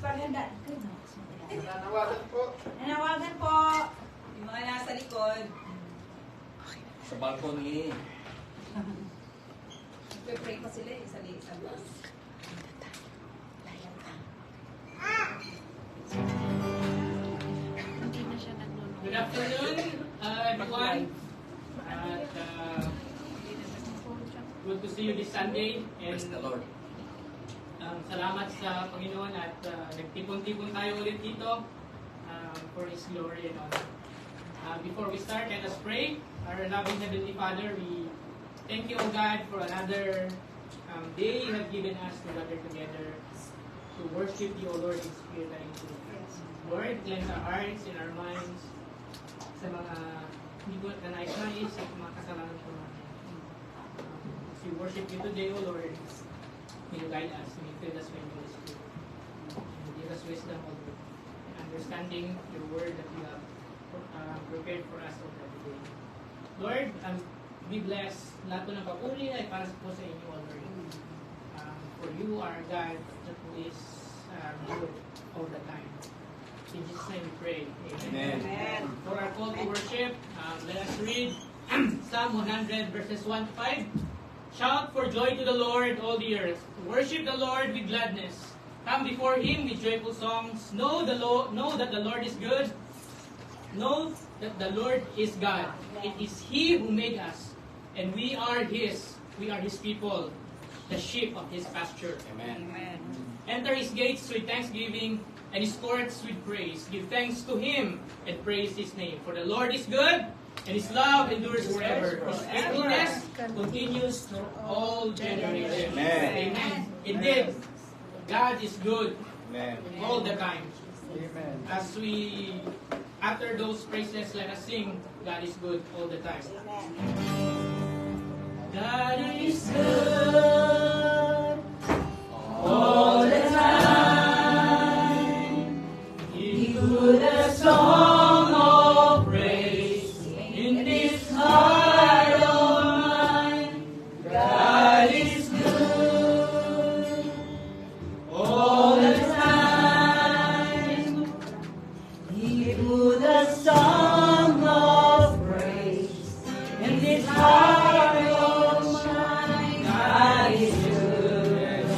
paganda. Nanawagan po. Nanawagan po. Yung mga nasa likod. Sa balcony. Pray pa sila eh, isa bus. Good afternoon, everyone. At good to see you this Sunday. And Praise the Lord. salamat sa Panginoon at nagtipon-tipon tayo ulit dito for His glory and honor. Before we start, let us pray. Our loving Heavenly Father, we thank you, O God, for another day you have given us to gather together to worship you, O Lord, in spirit and in truth. Lord, cleanse our hearts and our minds sa mga hindi ko na nais-nais at mga kasalanan ko namin. As we worship you today, O Lord, may you guide us, may you fill us with your Spirit. And give us wisdom, O Lord, and understanding your word that you have prepared for us already today. Lord, we bless lahat po ng papuri ay para po sa inyo, O Lord. For you are a God that is good all the time. In Jesus' name we pray. Amen. Amen. For our call to worship, let us read Psalm 100 verses 1 to 5. Shout for joy to the Lord, all the earth. Worship the Lord with gladness. Come before Him with joyful songs. Know that the Lord is good. Know that the Lord is God. It is He who made us, and we are His. We are His people, the sheep of His pasture. Amen. Enter His gates with thanksgiving and His courts with praise. Give thanks to Him and praise His name. For the Lord is good, and His love endures forever. His faithfulness continues through all generations. Amen. Amen. Indeed, God is good Amen. all the time. Amen. As we, after those praises, let us sing, God is good all the time. God is good all the time. He put a song of praise in this heart of mine. God is good all the time. He put a song of praise in this heart of mine. God is good.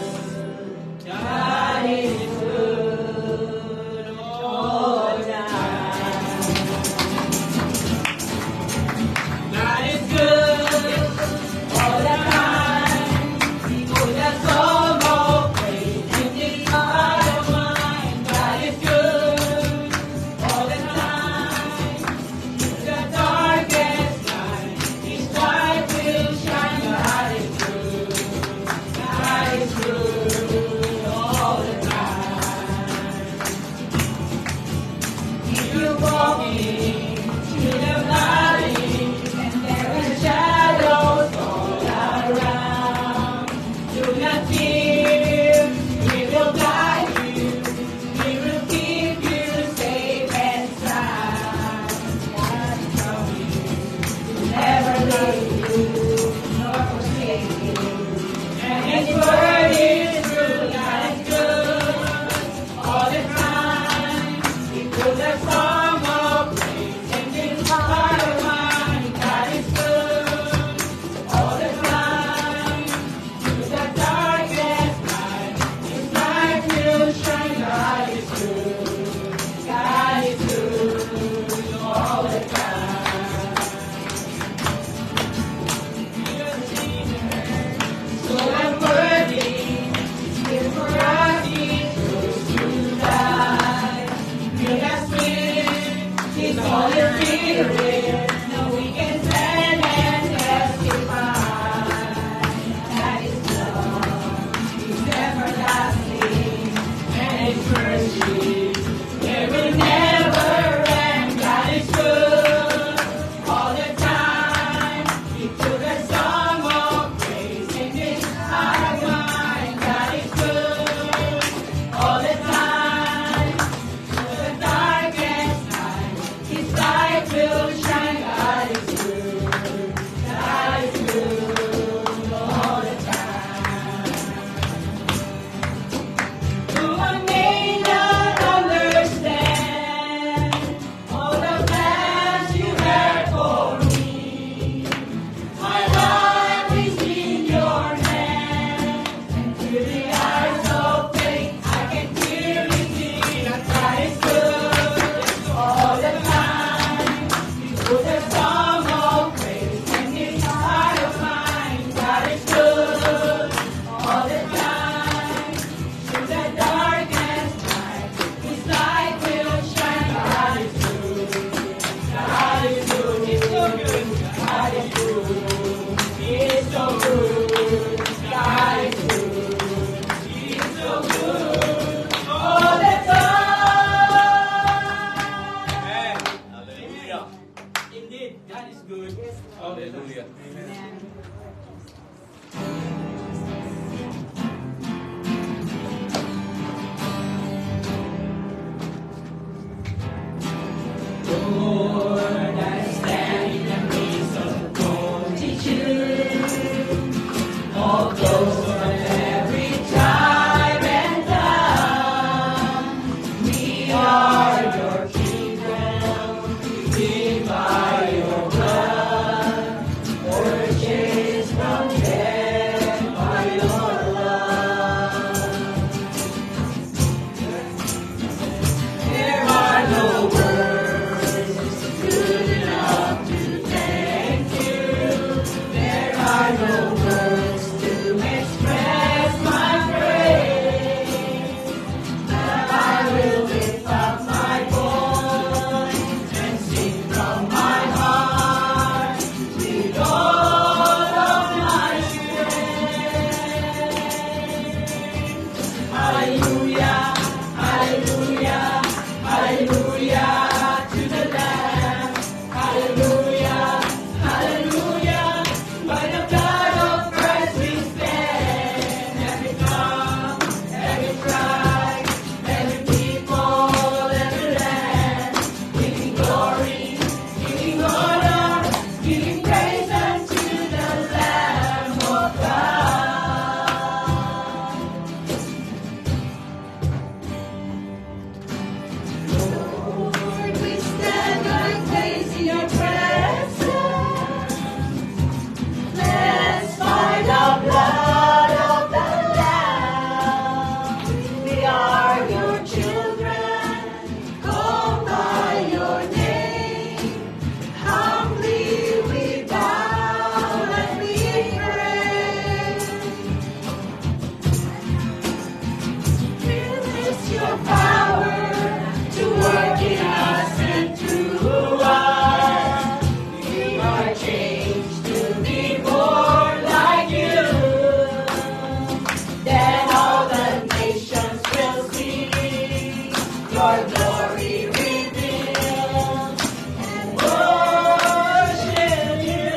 your glory revealed, and worship you.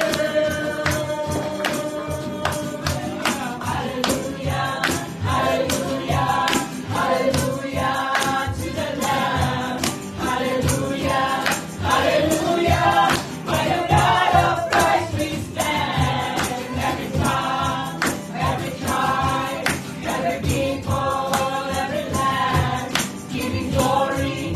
Hallelujah, hallelujah, hallelujah to the Lamb. Hallelujah, hallelujah, by the blood of Christ we stand. Every tongue, every tribe, every people, every land, giving glory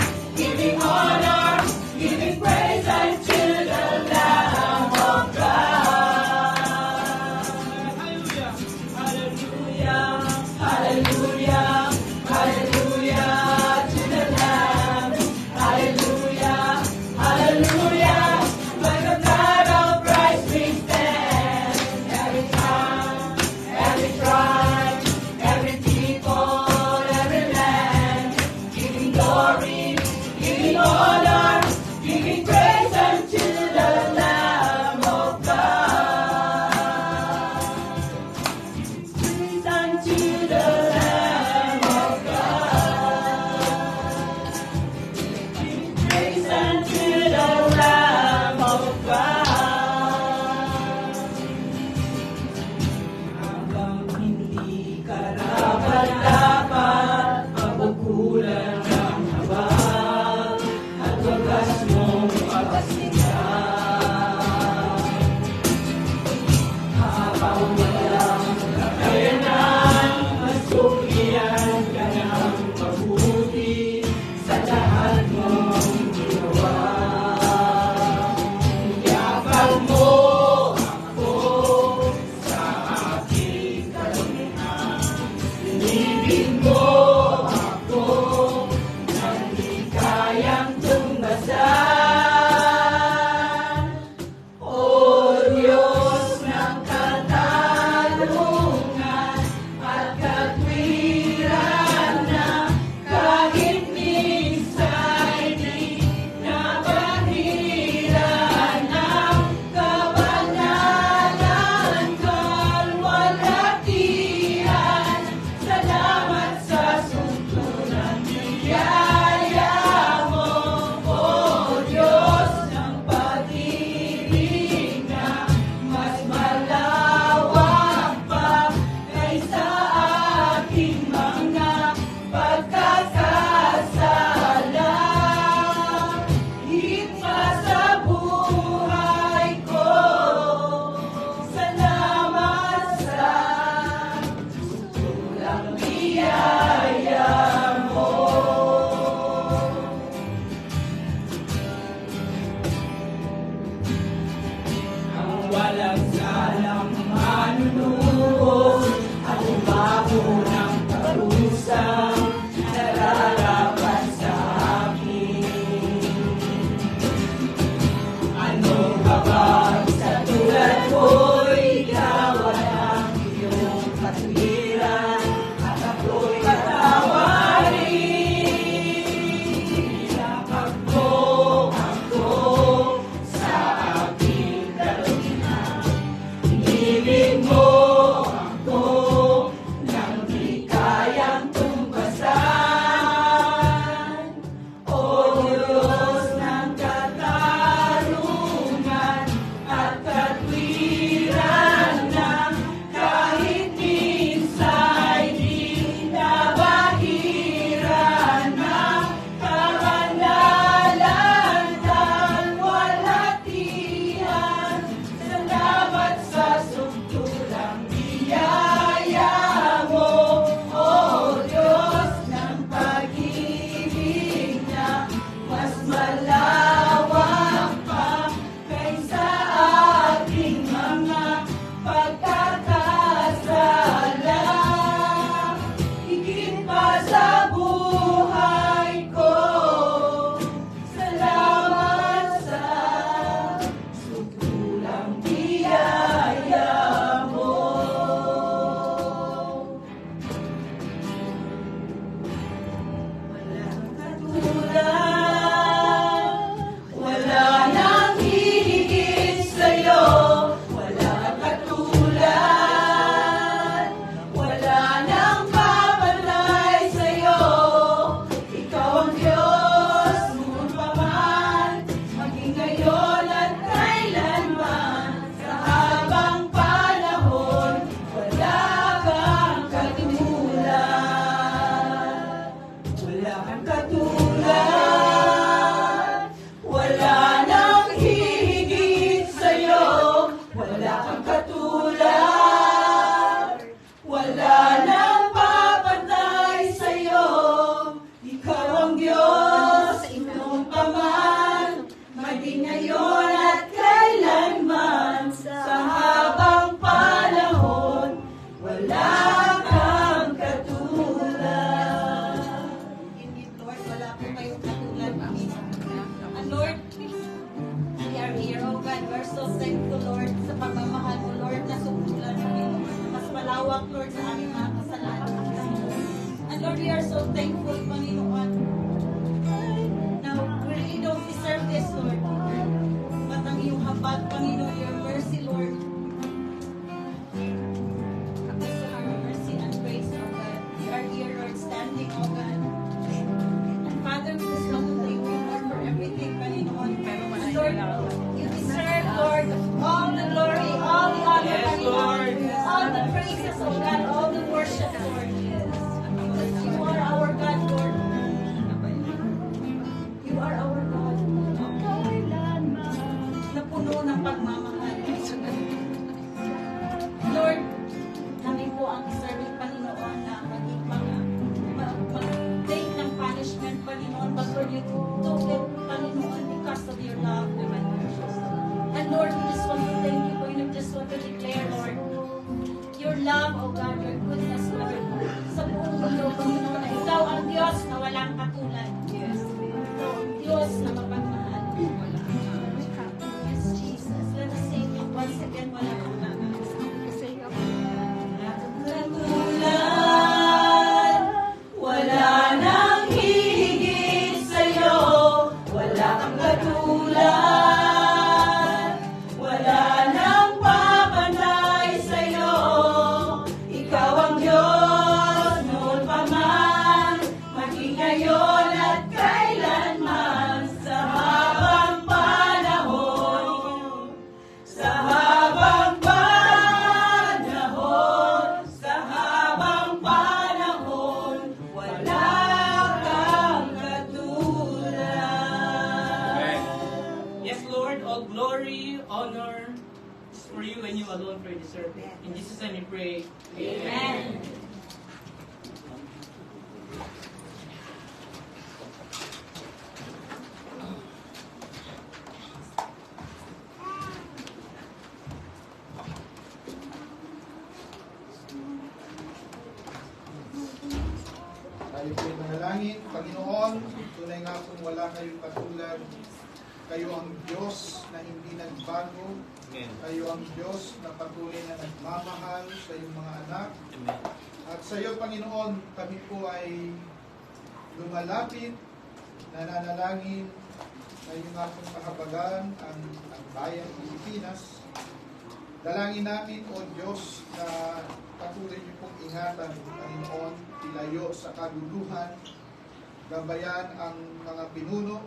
wala kang katulad, wala nang hihigit sa'yo, wala kang katulad, wala nang papantay sa'yo, ikaw ang Diyos, noon pa man, maging ngayon at kailanman, sa habang panahon, wala kang katulad. Indeed, Lord, wala po kayong katulad. And Lord, we are here, oh God. We're so thankful, Lord, sa pagmamahal mo, Lord, na sukulan kami, mas malawak, Lord, sa aming mga kasalanan. And Lord, we are so thankful, Panginoon. Now, we really don't deserve this, Lord. But ang iyong habag, Panginoon, your mercy, Lord. Because of your mercy and grace, oh God. We are here, Lord, standing, oh God. And Father, we just want to thank you, Lord, for everything, Panginoon. Lord, you deserve, Lord, all the glory, all the honor, Yes, Panginoon. Lord. All the praises, oh God, all the worship, Lord. Because you are our God, Lord. You are our God. Na puno ng pagmamahal. Lord, kami po ang deserving, Panginoon, na maging mag-take ng punishment, Panginoon. But Lord, you took it, Panginoon, because of your love. And Lord, we just want to thank you, we just want to declare, Lord, your love, oh God, your goodness, Lord, sa buong mundo, Panginoon, na ikaw ang Diyos na walang katulad. Yes. Ikaw ang Diyos na mapagmahal. Yes, Jesus. Let us sing it once again, wala kang Katulad, wala nang hihigit sa'yo, wala kang katulad, wala nang papantay sa'yo, ikaw ang Diyos, noon pa man, maging ngayon at kailanman, sa habang panahon, sa habang panahon, sa habang panahon, wala kang katulad. Yes, Lord, all glory, honor is for you and you alone for deserve it. In Jesus' name we pray. Amen. Tayo po'y manalangin. Panginoon, tunay nga kung wala kayong katulad. Kayo ang Diyos na hindi nagbago. Amen. Kayo ang Diyos na patuloy na nagmamahal sa iyong mga anak. Amen. At sa iyo, Panginoon, kami po ay lumalapit, nananalangin na iyong akong kahabagan ang bayang Pilipinas. Dalangin namin, O Diyos, na patuloy niyo pong ingatan, Panginoon, ilayo sa kaguluhan, gabayan ang mga pinuno,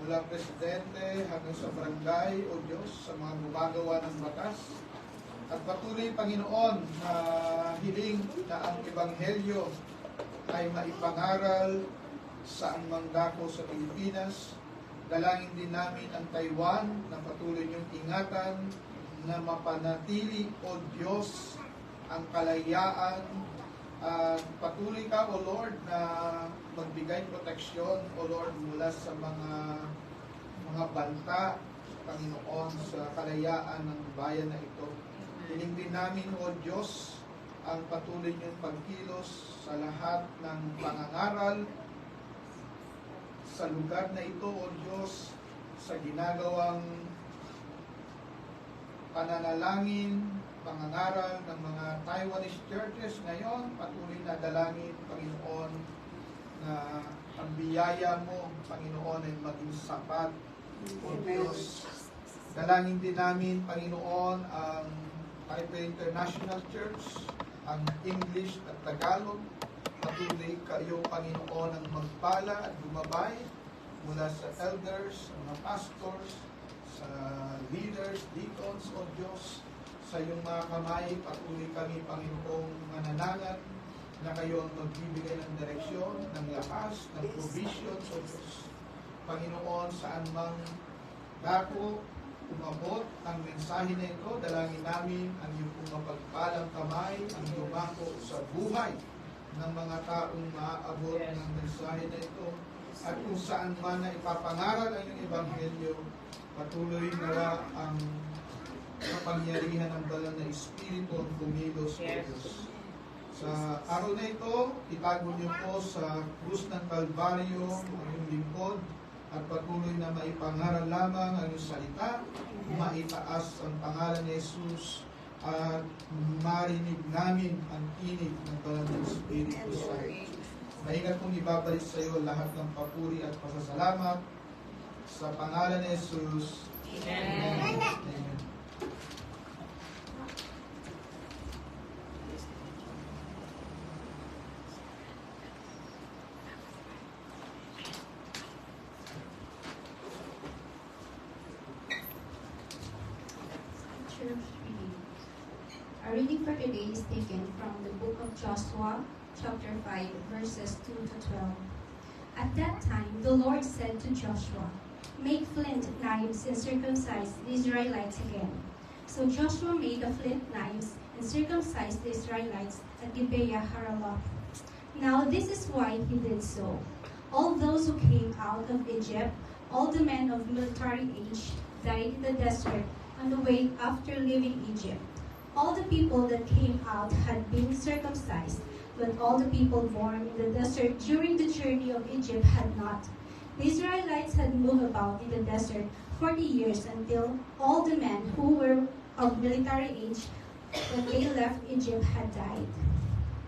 mula presidente hanggang sa barangay, O Diyos, sa mga gumagawa ng batas. At patuloy, Panginoon, na hiling na ang Ebanghelyo ay maipangaral sa ang dako sa Pilipinas. Dalangin din namin ang Taiwan na patuloy niyong ingatan na mapanatili, O Diyos, ang kalayaan. Patuloy ka, O Lord, na magbigay proteksyon, O Lord, mula sa mga banta, Panginoon, sa kalayaan ng bayan na ito. Hiling din namin, O Diyos, ang patuloy niyong pagkilos sa lahat ng pangangaral sa lugar na ito, O Diyos, sa ginagawang pananalangin, pangangaral ng mga Taiwanese churches ngayon. Patuloy na dalangin, Panginoon, na ang biyaya mo, Panginoon, ay maging sapat, O Diyos. Dalangin din namin, Panginoon, ang Taipei International Church, ang English at Tagalog. Patuloy kayo, Panginoon, ang magpala at gumabay mula sa elders, mga pastors, sa leaders, deacons, O Diyos, sa iyong mga kamay. Patuloy kami, Panginoong mananangan na kayo ang magbibigay ng direksyon, ng lakas, ng provision sa Diyos. Panginoon, saan mang dako, umabot ang mensahe na ito, dalangin namin ang iyong mapagpalang kamay, ang lumako sa buhay ng mga taong maaabot ng mensahe na ito. At kung saan man na ipapangaral ang iyong ebanghelyo, patuloy na ang kapangyarihan ng banal na Espiritu ang kumilos sa Diyos. Sa araw na ito, itago niyo po sa krus ng Kalbaryo ang iyong lingkod at patuloy na maipangaral lamang ang iyong salita, maitaas ang pangalan ni Jesus at marinig namin ang tinig ng banal na Espiritu Santo. Maingat kong ibabalik sa iyo lahat ng papuri at pasasalamat sa pangalan ni Jesus. Amen. Amen. Our reading for today is taken from the book of Joshua, chapter 5, verses 2 to 12. At that time, the Lord said to Joshua, "Make flint knives and circumcise the Israelites again." So Joshua made the flint knives and circumcised the Israelites at Gibeah Haraloth. Now this is why he did so. All those who came out of Egypt, all the men of military age, died in the desert on the way after leaving Egypt. All the people that came out had been circumcised, but all the people born in the desert during the journey of Egypt had not. The Israelites had moved about in the desert 40 years until all the men who were of military age when they left Egypt had died.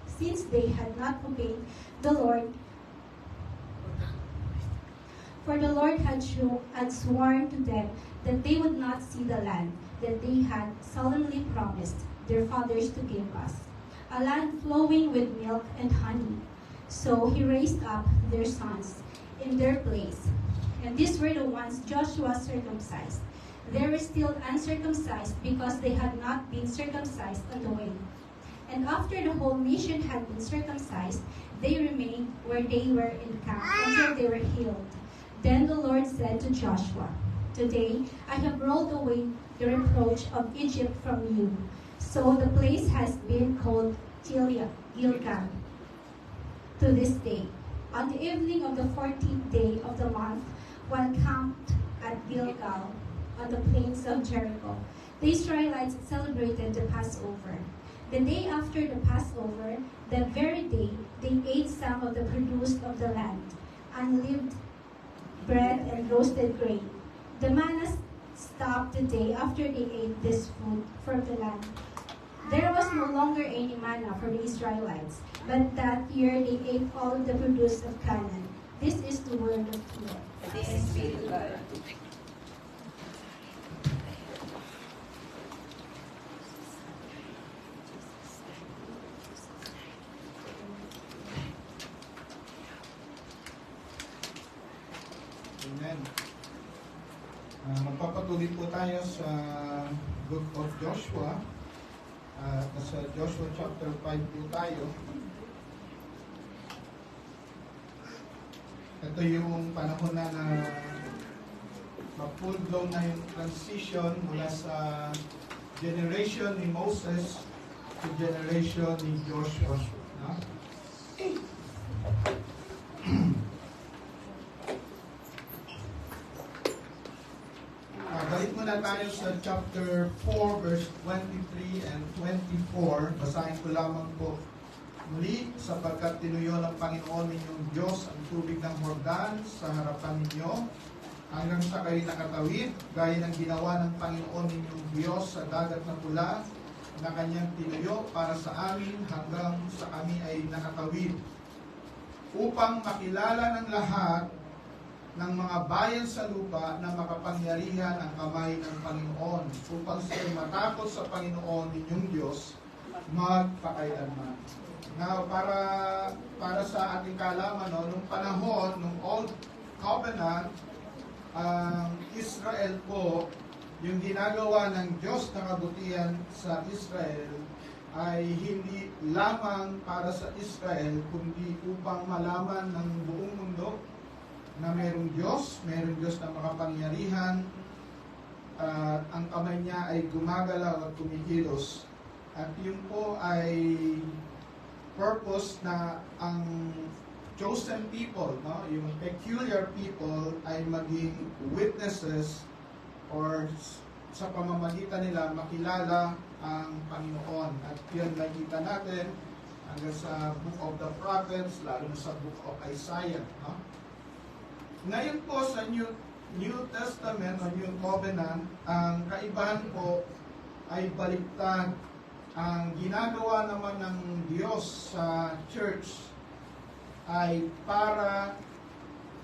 Since they had not obeyed the Lord, for the Lord had sworn to them that they would not see the land that they had solemnly promised their fathers to give us, a land flowing with milk and honey. So he raised up their sons in their place, and these were the ones Joshua circumcised. They were still uncircumcised because they had not been circumcised on the way. And after the whole nation had been circumcised, they remained where they were in camp until they were healed. Then the Lord said to Joshua, "Today I have rolled away the reproach of Egypt from you." So the place has been called Gilgal to this day. On the evening of the 14th day of the month, one camped at Gilgal on the plains of Jericho. The Israelites celebrated the Passover. The day after the Passover, that very day, they ate some of the produce of the land, unleavened bread and roasted grain. The manna stopped the day after they ate this food from the land. There was no longer any manna for the Israelites, but that year they ate all the produce of Canaan. This is the word of the Lord. Thanks be to God. Amen. Magpapatuloy po tayo sa Book of Joshua. Sa Joshua chapter 5 po tayo. Ito yung panahon na ma-full blown na yung transition mula sa generation ni Moses to generation ni Joshua. No? Balik muna tayo sa chapter 4 verse 23 and 24. Basahin ko lamang po. "Muli, sapagkat tinuyo ng Panginoon ninyong Diyos ang tubig ng Jordan sa harapan ninyo, hanggang sa kayo nakatawid, gaya ng ginawa ng Panginoon ninyong Diyos sa dagat na pula, na kanyang tinuyo para sa amin hanggang sa kami ay nakatawid, upang makilala ng lahat ng mga bayan sa lupa na makapangyarihan ang kamay ng Panginoon, upang sila matakot sa Panginoon ninyong Diyos magpakailanman." Now, para sa ating kaalaman, nung panahon, nung Old Covenant, ang Israel po, yung ginagawa ng Diyos na kabutihan sa Israel ay hindi lamang para sa Israel, kundi upang malaman ng buong mundo na mayroong Diyos na makapangyarihan, at ang kamay niya ay gumagalaw at kumikilos. At yun po ay purpose na ang chosen people, no? Yung peculiar people ay maging witnesses or sa pamamagitan nila makilala ang Panginoon. At yun nakita natin hanggang sa Book of the Prophets, lalo na sa Book of Isaiah. No? Ngayon po sa New Testament o New Covenant, ang kaibahan po ay baliktad. Ang ginagawa naman ng Diyos sa church ay para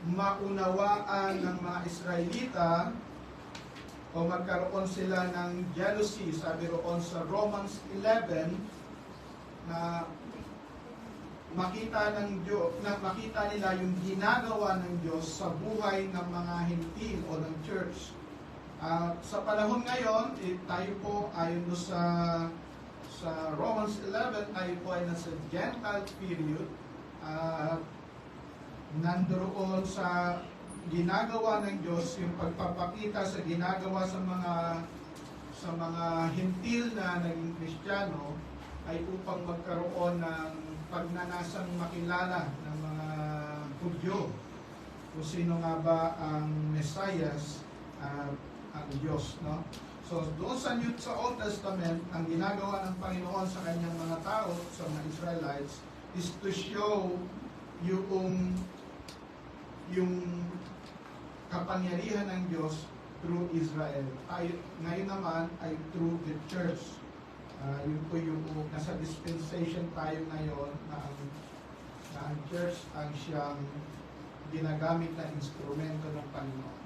maunawaan ng mga Israelita o magkaroon sila ng jealousy. Sabi roon sa Romans 11 na makita nila yung ginagawa ng Diyos sa buhay ng mga hintil o ng church. Sa panahon ngayon, tayo po ayon do sa Romans 11, tayo po ay nasa Gentile period. Nandoon sa ginagawa ng Diyos, yung pagpapakita sa ginagawa sa mga hintil na naging Kristiyano ay upang magkaroon ng pagnanasang makilala ng mga Hudyo kung sino nga ba ang Mesayas, ang Diyos, no? So doon sa Old Testament, ang ginagawa ng Panginoon sa kanyang mga tao, sa mga Israelites, is to show yung kapangyarihan ng Diyos through Israel. Ngayon naman ay through the church. Yun po yung nasa dispensation tayo ngayon na ang church ang siyang ginagamit na instrumento ng Panginoon.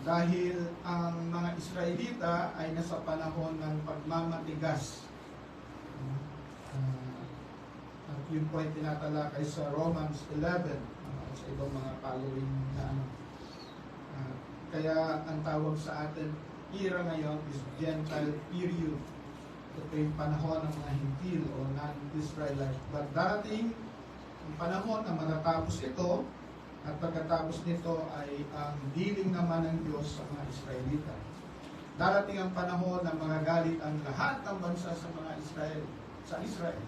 Dahil ang mga Israelita ay nasa panahon ng pagmamatigas. At yun po ay tinatalakay sa Romans 11, sa ibang mga following na ano. Kaya ang tawag sa atin era ngayon is Gentile period. Ito yung panahon ng mga hintil o non-Israelite. But darating ang panahon na matatapos ito, at pagkatapos nito ay ang dealing naman ng Diyos sa mga Israelita. Darating ang panahon na magagalit ang lahat ng bansa sa mga Israel.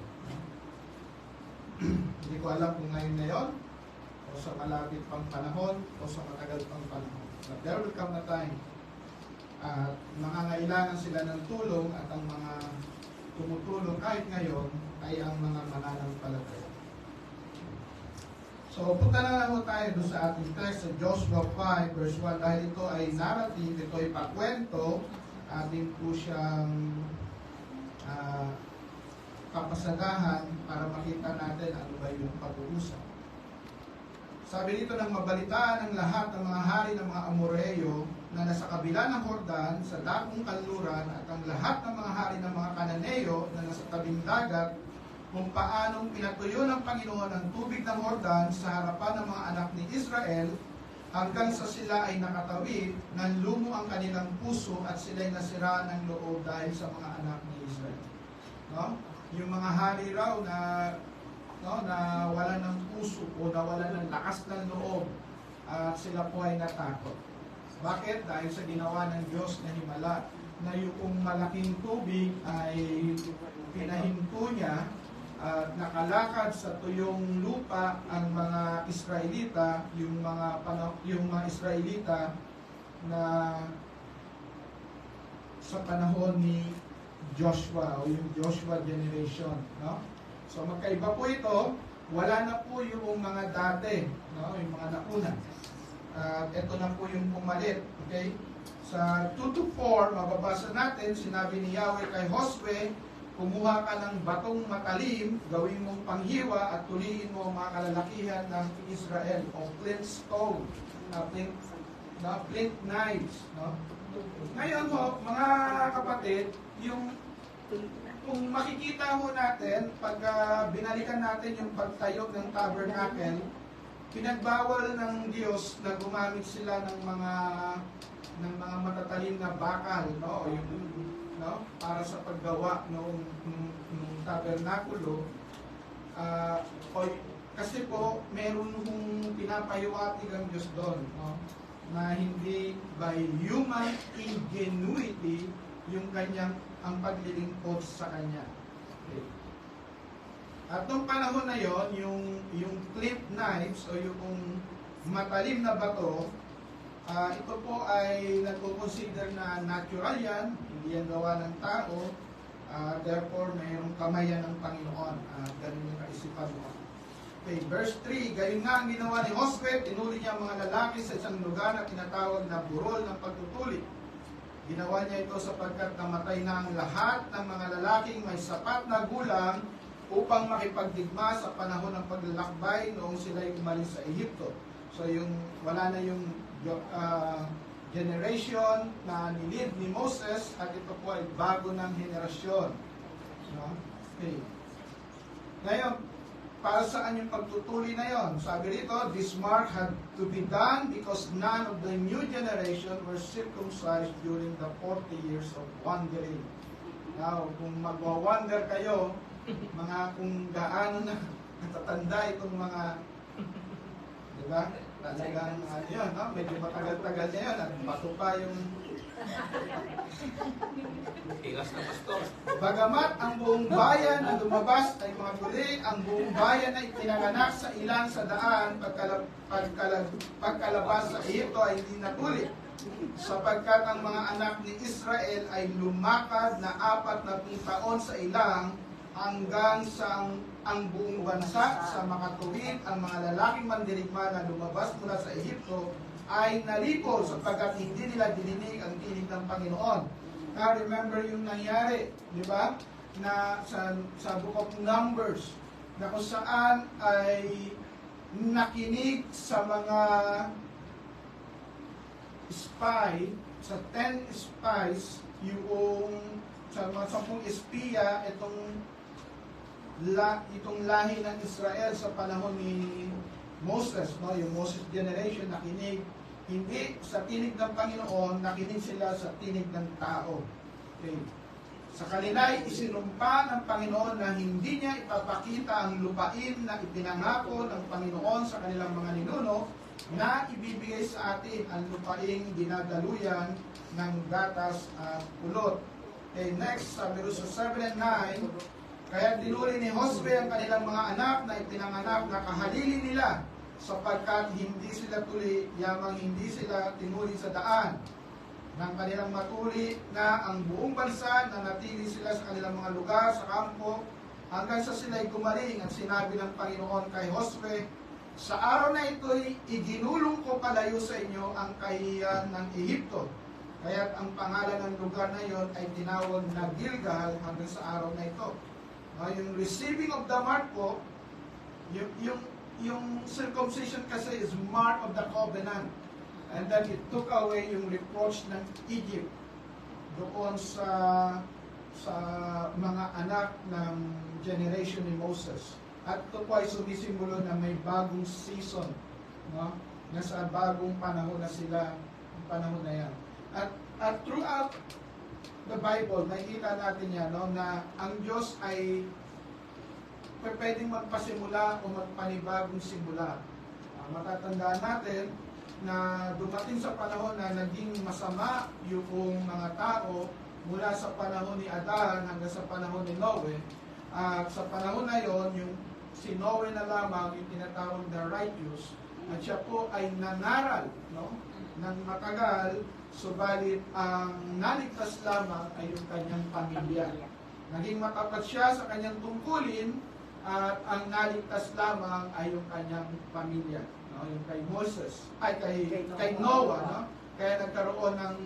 Hindi ko alam kung ngayon na yon, o sa malapit pang panahon, o sa matagal pang panahon. But there will come a time at nangangailangan sila ng tulong, at ang mga tumutulong kahit ngayon ay ang mga mananampalataya. So, punta na lang tayo doon sa ating text sa Joshua 5 verse 1. Dahil ito ay narrative, ito ay pakwento, ating po siyang papasagahan para makita natin ano ba yung pag-uusap. Sabi dito, nang mabalitaan ng lahat ng mga hari ng mga Amoreyo na nasa kabila ng Jordan sa dakong kanluran, at ang lahat ng mga hari ng mga Kananeo na nasa tabing dagat, kung paanong pinatuyo ng Panginoon ang tubig ng Jordan sa harapan ng mga anak ni Israel, hanggang sa sila ay nakatawid, nanlumo ang kanilang puso at sila'y nasira ng loob dahil sa mga anak ni Israel. No? Yung mga hari raw na wala ng puso o nawala ng lakas ng loob, sila po ay natakot. Bakit? Dahil sa ginawa ng Diyos na himala, na yung malaking tubig ay pinahinto niya at nakalakad sa tuyong lupa ang mga Israelita, yung mga Israelita na sa panahon ni Joshua o yung Joshua generation, no? So magkaiba po ito, wala na po yung mga dati, no? Yung mga nauna. Ito na po yung pumalit, okay? Sa 2-4, mababasa natin, sinabi ni Yahweh kay Josue, kumuha ka ng batong matalim, gawin mong panghiwa at tuliin mo ang mga kalalakihan ng Israel o flint stone, flint knives. No? Ngayon ho, mga kapatid, kung makikita ho natin, pag binalikan natin yung pagtayo ng tabernacle, pinagbawal ng Diyos na gumamit sila ng mga matatalim na bakal, no? no, para sa paggawa nung tabernakulo. Kasi po, meron kong pinapahiwatig ang Diyos doon, no, na hindi by human ingenuity yung kanyang ang paglilingkod sa kanya. Okay. At nung panahon na yon, yung clip knives o yung matalim na bato, ito po ay nagko-consider na natural yan, hindi yan gawa ng tao, therefore mayroong kamayan ng Panginoon. Ganun yung kaisipan mo. Okay, verse 3, gayon nga ang ginawa ni Josue, tinuli niya ang mga lalaki sa isang lugar na tinatawag na burol ng pagtutuli. Ginawa niya ito sapagkat namatay na ang lahat ng mga lalaking may sapat na gulang upang makipagdigma sa panahon ng paglalakbay noong sila'y umalis sa Ehipto. So yung wala na yung generation na nilid ni Moses at ito po ay bago ng henerasyon. No? Okay. Ngayon, para saan yung pagtutuli na yon? Sabi rito, this mark had to be done because none of the new generation were circumcised during the 40 years of wandering. Now, kung magwa-wander kayo, mga kung gaano na natatanda itong mga, di ba? Talagang, yun, no? Medyo matagal-tagal na yun at bato pa yung Tigas na pastor. bagamat ang buong bayan na lumabas ay mga tuli, ang buong bayan ay pinanganak sa ilang sa daan pagkalabas sa Ehipto ay hindi natuli. Sapagkat ang mga anak ni Israel ay lumakad na 40 taon sa ilang hanggang sa ang buong bansa sa makatuwid ang mga lalaking mandirigma na lumabas mula sa Ehipto ay nalipol sapagkat hindi nila dininig ang tinig ng Panginoon. Now, remember yung nangyari, di ba? Na sa Book of Numbers, na kung saan ay nakinig sa mga spy, sa 10 spies, yung sa mga 10 espiya, itong lahi ng Israel sa panahon ni Moses, no? Yung Moses generation nakinig hindi sa tinig ng Panginoon, nakinig sila sa tinig ng tao. Okay. Sa kanila ay isinumpa ng Panginoon na hindi niya ipapakita ang lupain na ipinangako ng Panginoon sa kanilang mga ninuno na ibibigay sa atin ang lupaing dinadaluyan ng gatas at pulot. Okay, next, sa verse 7 and 9, kaya dinuli ni Josue ang kanilang mga anak na ipinanganak na kahalili nila sapagkat hindi sila tuli, yamang hindi sila tinuli sa daan ng kanilang matuli na ang buong bansa na natili sila sa kanilang mga lugar sa kampo hanggang sa sila'y gumaling at sinabi ng Panginoon kay Josue, sa araw na ito'y iginulong ko palayo sa inyo ang kahihiyan ng Ehipto. Kaya't ang pangalan ng lugar na yon ay tinawag na Gilgal hanggang sa araw na ito. Yung receiving of the mark po, yung circumcision kasi is mark of the covenant. And then it took away yung reproach ng Egypt doon sa mga anak ng generation ni Moses. At ito po ay sumisimbolo na may bagong season, no? Nasa bagong panahon na sila, yung panahon na yan. At throughout the Bible, nakikita natin yan, no, na ang Diyos ay pwedeng magpasimula o magpanibagong simula. Matatandaan natin na dumating sa panahon na naging masama yung mga tao mula sa panahon ni Adan hanggang sa panahon ni Noe. At sa panahon na yon, yung si Noe na lamang yung tinatawag na righteous, at siya po ay nangaral, no, ng matagal, subalit ang naligtas lamang ay yung kanyang pamilya. Naging matapat siya sa kanyang tungkulin at ang naligtas lamang ay yung kanyang pamilya, no? Yung kay Moses, ay kay Noah, no? Kaya nagkaroon ng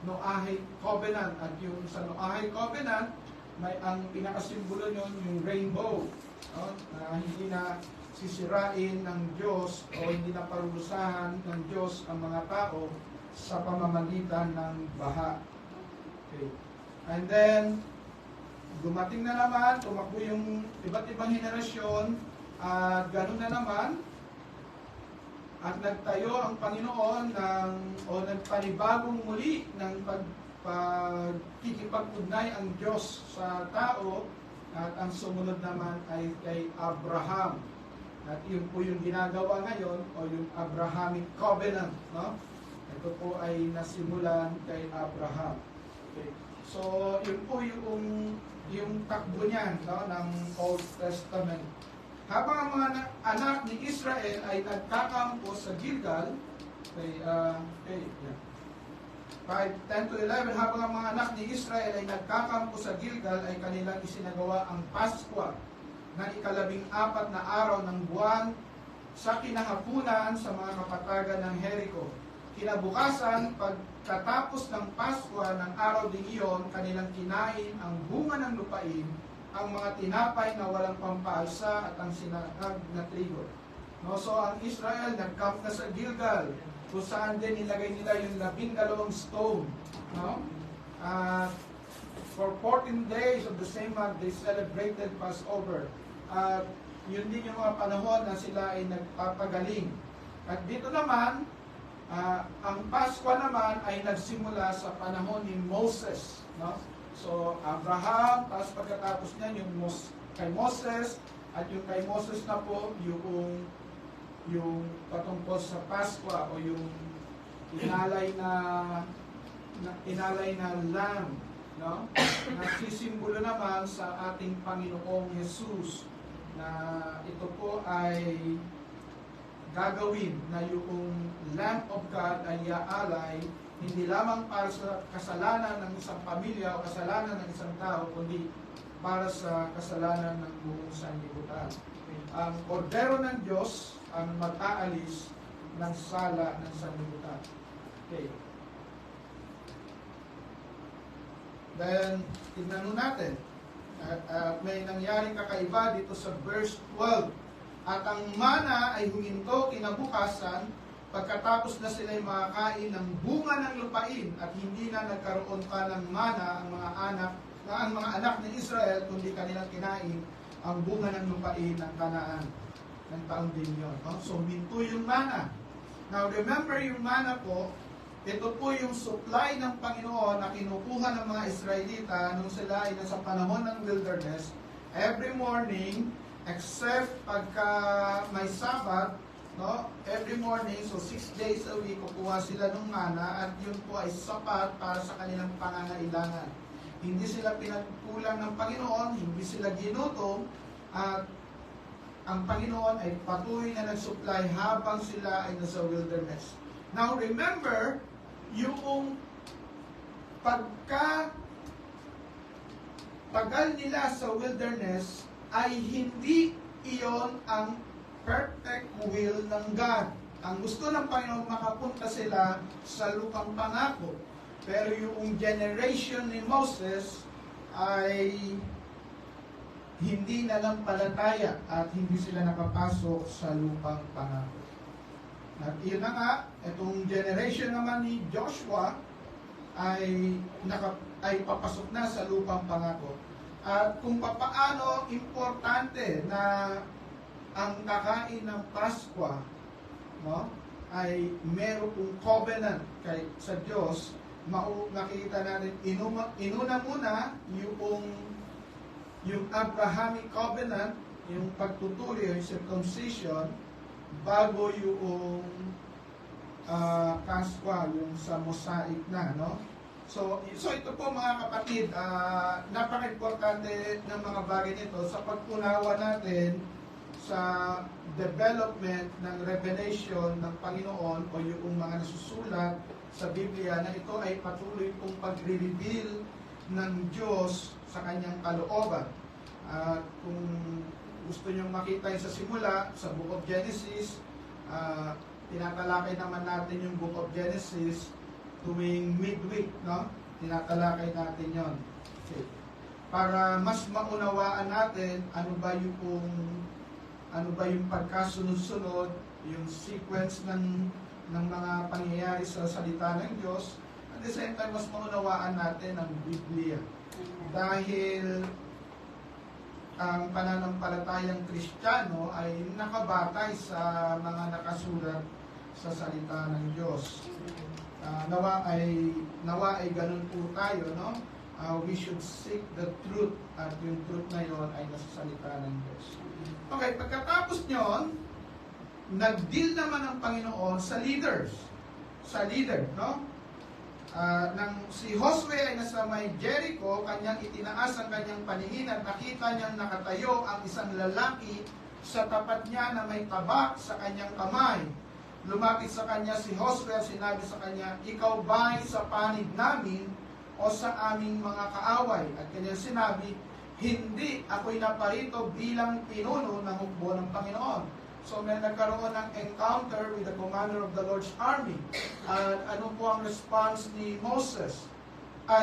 Noahic Covenant at yung sa Noahic Covenant may ang pinakasimbolo nyon yung rainbow, no? Na hindi na sisirain ng Diyos o hindi na parurusahan ng Diyos ang mga tao sa pamamagitan ng baha. Okay. And then dumating na naman, tumakbo yung iba't ibang henerasyon at ganoon na naman at nagtayo ang Panginoon o nagpanibagong muli ng pagkikipag-ugnay ang Diyos sa tao, at ang sumunod naman ay kay Abraham. At yun po yung ginagawa ngayon, o yung Abrahamic Covenant, no? Ito po ay nasimulan kay Abraham. Okay. So, yun po yung takbo niyan, no, ng Old Testament. Habang ang mga anak ni Israel ay nagkakampo sa Gilgal, okay, yeah. 5:10 to 11, habang ang mga anak ni Israel ay nagkakampo sa Gilgal, ay kanilang isinagawa ang Paskwa ng ika-14 na araw ng buwan sa kinahapunan sa mga kapatagan ng Jericho. Kinabukasan, pagkatapos ng Paskwa ng araw ding iyon, kanilang kinain ang bunga ng lupain, ang mga tinapay na walang pampaalsa at ang sinangag na trigo. No, so ang Israel nag-camp na sa Gilgal, kung saan din nilagay nila yung 12 stone. No? For 14 days of the same month, they celebrated Passover. At yun din yung mga panahon na sila ay nagpapagaling. At dito naman, ang Paskwa naman ay nagsimula sa panahon ni Moses. No? So, Abraham, tapos pagkatapos niyan, kay Moses, at yung kay Moses na po, yung patungkol sa Paskwa o yung inalay na lamb, no? Nagsisimbolo naman sa ating Panginoong Jesus na ito po ay gagawin na yung Lamb of God ay iaalay hindi lamang para sa kasalanan ng isang pamilya o kasalanan ng isang tao, kundi para sa kasalanan ng buong sanlibutan. Ang kordero ng Diyos ang mag-aalis ng sala ng sanlibutan. Okay. Then, tignan nun natin. May nangyaring kakaiba dito sa verse 12. At ang mana ay huminto kinabukasan, pagkatapos na sila'y makakain ng bunga ng lupain, at hindi na nagkaroon pa ng mana ang mga anak ni Israel, kundi kanilang kinain ang bunga ng lupain ng Kanaan. Ng taon din yun. No? So, minto yung mana. Now, remember yung mana po, ito po yung supply ng Panginoon na kinukuha ng mga Israelita nung sila ay nasa panahon ng wilderness. Every morning, except pagka may Sabbath, no? Every morning, so 6 days a week, kukuha sila ng mana, at yun po ay sapat para sa kanilang pangangailangan. Hindi sila pinagkulang ng Panginoon, hindi sila ginutom, at ang Panginoon ay patuloy na nag-supply habang sila ay nasa wilderness. Now remember, yung tagal nila sa wilderness ay hindi iyon ang perfect will ng God. Ang gusto ng Panginoon, makapunta sila sa lupang pangako. Pero yung generation ni Moses ay hindi nanampalataya at hindi sila nakapasok sa lupang pangako. At iyon na nga, itong generation naman ni Joshua ay papasok na sa lupang pangako. At kung papaano importante na ang kakain ng Paskwa, no, ay meron kong covenant sa Diyos, makikita natin, inuna muna yung Abrahamic covenant, yung pagtutuloy, yung circumcision, bago yung Paskwa, yung sa Mosaic na, no? So ito po mga kapatid, napaka-importante ng mga bagay nito sa pagpunawa natin sa development ng revelation ng Panginoon o yung mga nasusulat sa Biblia, na ito ay patuloy pong pagre-reveal ng Diyos sa kanyang kalooban. Kung gusto nyong makita yung sa simula, sa Book of Genesis, tinatalakay naman natin yung Book of Genesis tuwing midweek, no? Tinatalakay natin yon. Okay. Para mas maunawaan natin ano ba yung pagkasunod-sunod, yung sequence ng mga pangyayari sa salita ng Diyos. At the same time, mas maunawaan natin ang Biblia. Dahil ang pananampalatayang Kristiyano ay nakabatay sa mga nakasulat sa salita ng Diyos. Nawa ay ganun po tayo, no? We should seek the truth at yung truth na yon ay nasa salita ng Diyos. Okay, pagkatapos nyon, nag-deal naman ang Panginoon sa leaders. Sa leader, no? Nang si Josue ay nasa may Jericho, kanyang itinaas ang kanyang paningin at nakita niyang nakatayo ang isang lalaki sa tapat niya na may tabak sa kanyang kamay. Lumapit sa kanya si Josue at sinabi sa kanya, "Ikaw ba'y sa panig namin o sa aming mga kaaway?" At kanyang sinabi, "Hindi, ako'y naparito bilang pinuno ng hukbo ng Panginoon." So may nagkaroon ng encounter with the commander of the Lord's army. At ano po ang response ni Moses?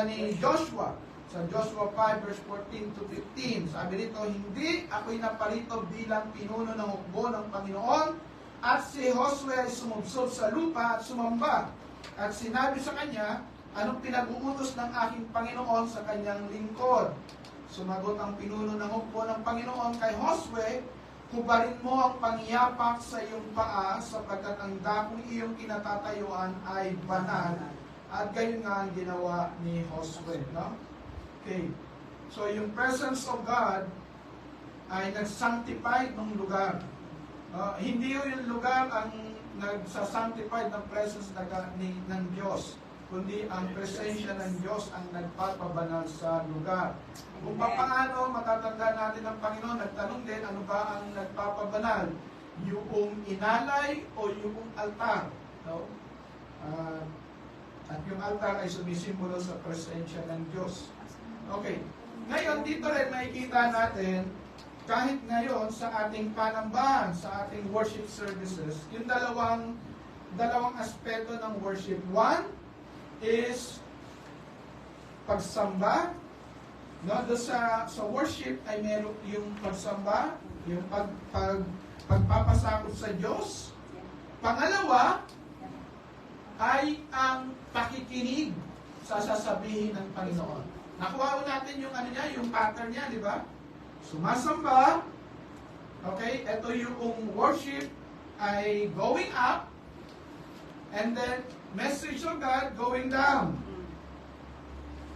Ni Joshua? Sa Joshua 5 verse 14 to 15. Sabi nito, "Hindi, ako'y naparito bilang pinuno ng hukbo ng Panginoon." At si Josue ay sumubsob sa lupa at sumamba. At sinabi sa kanya, "Anong pinag-uutos ng aking Panginoon sa kanyang lingkod?" Sumagot ang pinuno ng hukbo ng Panginoon kay Josue, "Hubarin mo ang pangyapak sa iyong paa sapagkat ang dakong iyong kinatatayuan ay banal." At gayon nga ang ginawa ni Josue. No? Okay. So yung presence of God ay nag-sanctify ng lugar. Hindi yung lugar ang nagsasanctify ng presence ng Diyos, kundi ang presensya ng Diyos ang nagpapabanal sa lugar. Kung paano matatanda natin ang Panginoon, nagtanong din, ano ba ang nagpapabanal? Yung inalay o yung altar? No? At yung altar ay sumisimbolo sa presensya ng Diyos. Okay. Ngayon, dito rin makikita natin, kahit ngayon sa ating panambahan, sa ating worship services, yung dalawang aspeto ng worship. One is pagsamba. No, doon sa worship ay meron yung pagsamba, yung pagpapasakop sa Diyos. Pangalawa ay ang pakikinig sa sasabihin ng Panginoon. Nakuha natin yung yung pattern niya, di ba? Sumasamba. Okay, ito yung worship ay going up, and then message of God going down.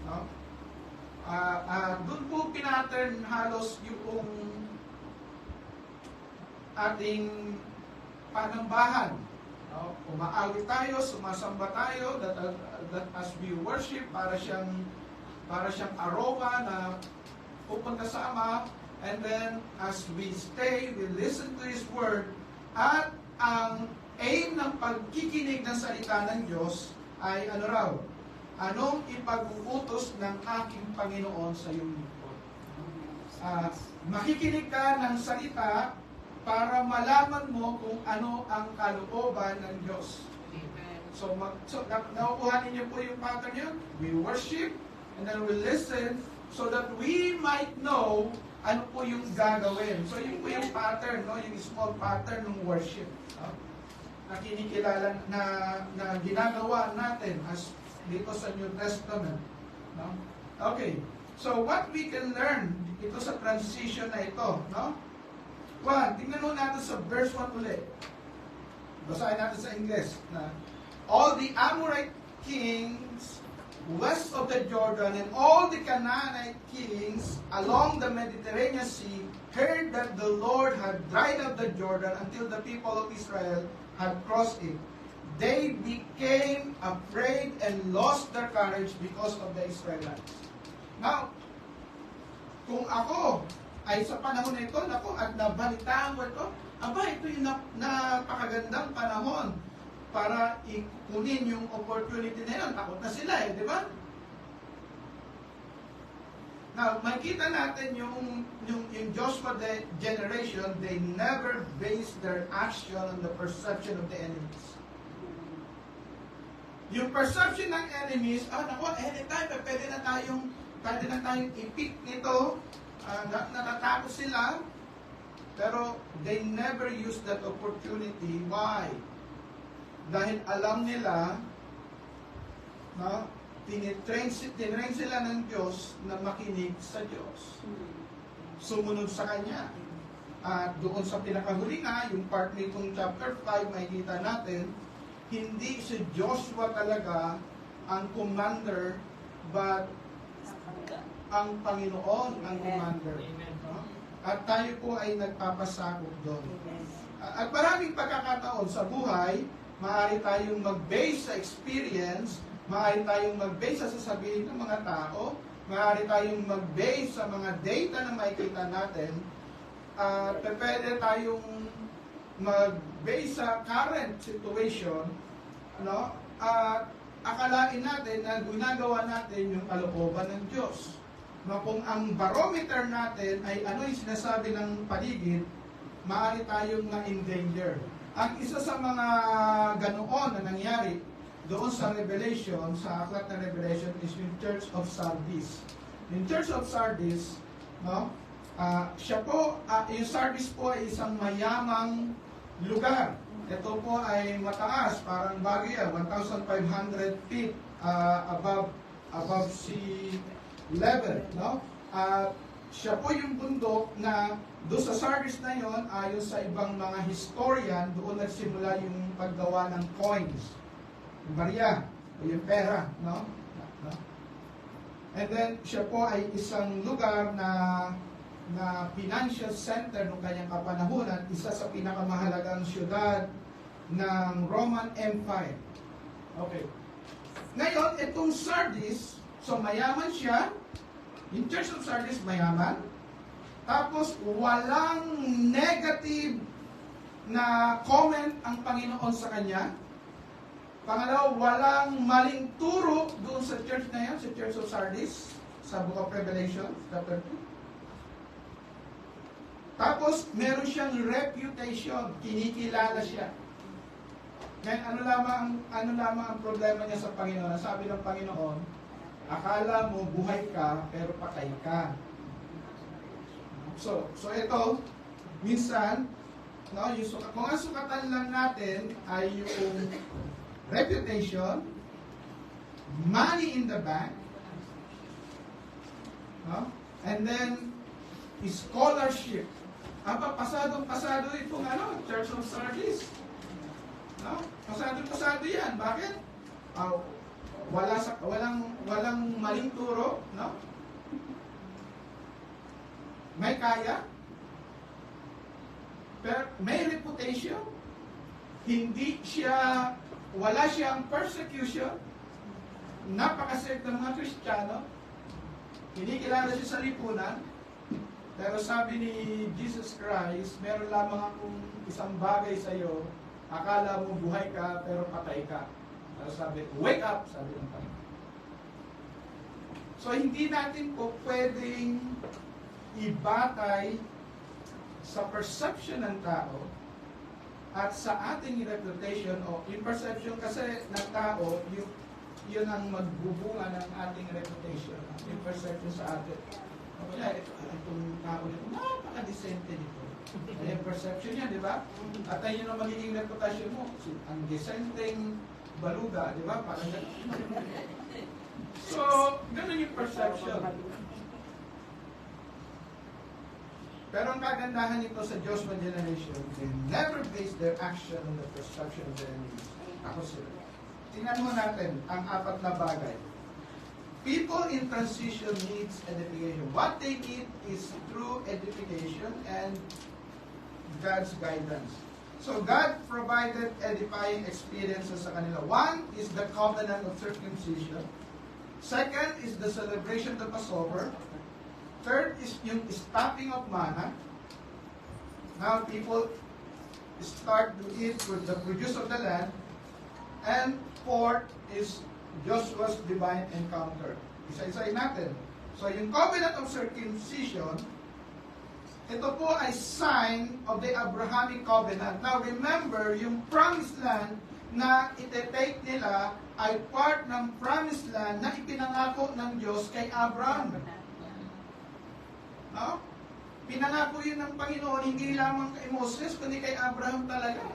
No? Doon po pinattern halos yung ating panambahan. No? Umaawit tayo, sumasamba tayo, that as we worship, para siyang aroma na pupunta sa Ama. And then, as we stay, we listen to His Word, at ang aim ng pagkikinig ng salita ng Diyos ay ano raw? Anong ipag-uutos ng aking Panginoon sa iyong lingkod? Makikinig ka ng salita para malaman mo kung ano ang kalooban ng Diyos. So nakukuha ninyo po yung pattern yun. We worship, and then we listen, so that we might know ano po yung gagawin. So yun po yung pattern, no? Yung small pattern ng worship. No? Na kinikilala na ginagawa natin as dito sa New Testament. No? Okay. So what we can learn ito sa transition na ito, no? One, tingnan mo natin sa verse 1 ulit. Basahin natin sa English na all the Amorite kings west of the Jordan and all the Canaanite kings along the Mediterranean Sea heard that the Lord had dried up the Jordan until the people of Israel had crossed it. They became afraid and lost their courage because of the Israelites. Now, kung ako ay sa panahon na ito, at nabalitaan ko ito, ito yung napakagandang panahon para ikunin yung opportunity na yun. Takot na sila di ba? Now, makita natin yung Joshua generation, they never based their action on the perception of the enemies. Yung perception ng enemies, anytime, pwede na tayong i-pick nito, natatakot sila, pero they never use that opportunity. Why? Dahil alam nila, no, tinrain sila ng Diyos na makinig sa Diyos. Sumunod sa Kanya. At doon sa pinakahuli nga, yung part nitong chapter 5, makikita natin, hindi si Joshua talaga ang commander, but ang Panginoon ang commander. Amen. No? At tayo po ay nagpapasakop doon. At maraming pagkakataon sa buhay, maaari tayong mag-base sa experience, maaari tayong mag-base sa sasabihin ng mga tao, maaari tayong mag-base sa mga data na makikita natin, pwede tayong mag-base sa current situation, ano, at akalain natin na ginagawa natin yung kalooban ng Diyos. No, kung ang barometer natin ay ano yung sinasabi ng paligid, maaari tayong na-endanger. Ang isa sa mga ganoon na nangyari doon sa Revelation, sa aklat na Revelation, is yung Church of Sardis. Yung Church of Sardis, no, siya po, yung Sardis po ay isang mayamang lugar. Ito po ay mataas, parang bagay 1,500 feet above sea level, no? At siya po yung bundok na doon sa Sardis na yon, ayon sa ibang mga historian, doon nagsimula yung paggawa ng coins, yung barya, o yung pera, no? And then, siya po ay isang lugar na financial center ng kanyang kapanahunan, isa sa pinakamahalagang syudad ng Roman Empire. Okay. Ngayon, itong Sardis, so mayaman siya, yung Church of Sardis mayaman, tapos walang negative na comment ang Panginoon sa kanya. Pangalawa, walang maling turo doon sa church na yan, sa Church of Sardis, sa Book of Revelation, chapter 2. Tapos, meron siyang reputation, kinikilala siya. Ngayon, ano lamang ang problema niya sa Panginoon? Sabi ng Panginoon, akala mo buhay ka, pero patay ka. So ito, minsan, no, kung ang sukatan lang natin ay yung reputation, money in the bank, no, and then scholarship. Pasadong-pasado itong Church of Sardis. No? Pasadong-pasado yan. Bakit? Walang maling turo, no? May kaya, pero may reputation, wala siyang persecution, napakasect ng mga Kristiyano, kinikilala siya sa lipunan, pero sabi ni Jesus Christ, meron lamang akong isang bagay sa iyo, akala mo buhay ka, pero patay ka. Pero sabi, wake up, sabi ng Panginoon. So, hindi natin po pwedeng ibatay sa perception ng tao at sa ating reputation o imperception kasi ng tao, yun ang magbubunga ng ating reputation, yung perception sa atin. Kaya itong tao nito, napaka-decente nito. Yung perception niya, di ba? At ayun ang magiging reputation mo. Ang decenteng baluga, di ba? Parang gano'n. So, gano'n yung perception. Pero ang kagandahan nito sa Joshua generation, they never base their action on the perception of their enemies. Ako sila. Tingnan mo natin ang apat na bagay. People in transition needs edification. What they need is true edification and God's guidance. So God provided edifying experiences sa kanila. One is the covenant of circumcision. Second is the celebration of the Passover. Third is yung stopping of manna. Now people start to eat with the produce of the land. And fourth is Joshua's divine encounter. Isa-isayin natin. So yung covenant of circumcision, ito po ay sign of the Abrahamic covenant. Now remember, yung promised land na ite-take nila ay part ng promised land na ipinangako ng Diyos kay Abraham. No? Pinangako yun ng Panginoon, hindi lamang kay Moses, kundi kay Abraham talaga.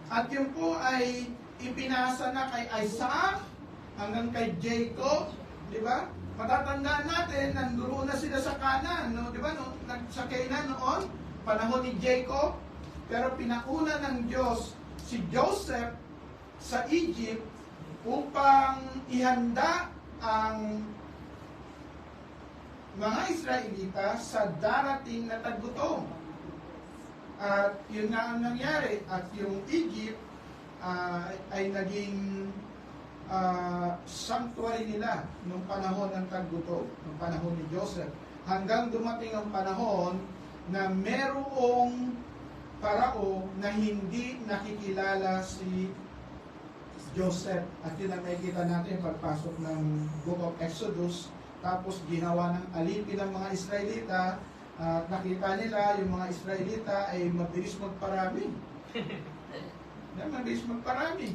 At yun po ay ipinasa na kay Isaac, hanggang kay Jacob, di ba? Matatandaan natin, nandoon na sila sa Canaan, no? Di ba? No? Sa Canaan noon, panahon ni Jacob, pero pinauna ng Diyos si Joseph sa Egypt upang ihanda ang mga Israelita sa darating na taggutom. At yun nga ang nangyari. At yung Egypt ay naging sanctuary nila nung panahon ng taggutom, nung panahon ni Joseph. Hanggang dumating ang panahon na merong parao na hindi nakikilala si Joseph. At yun ang makikita natin pagpasok ng Book of Exodus. Tapos ginawa ng alipin ng mga Israelita. At nakita nila yung mga Israelita ay mabilis magparami. Mabilis magparami.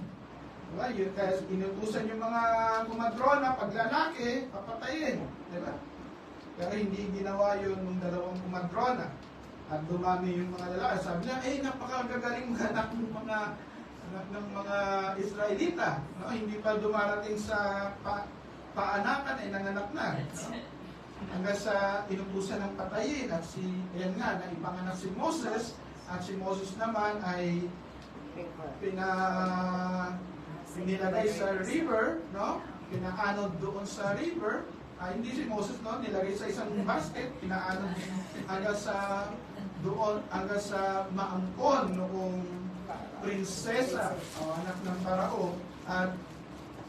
Diba? Kaya inutusan yung mga kumadrona, pag lalaki, papatayin. Diba? Pero hindi ginawa yun ng dalawang kumadrona. At dumami yung mga lalaki. Sabi niya, napakagagaling maghanap ng mga Israelita. No? Hindi pa dumarating sa paanakan ay nanganak na. No? Hanggang sa inutusan ng patayin at yan nga, na ipanganak si Moses at si Moses naman ay pinilagay sa river, no? Pinaanod doon sa river. Hindi si Moses, no? Nilagay sa isang basket, pinaanod hanggang sa doon, hanggang sa maangkon noong prinsesa o anak ng Parao. At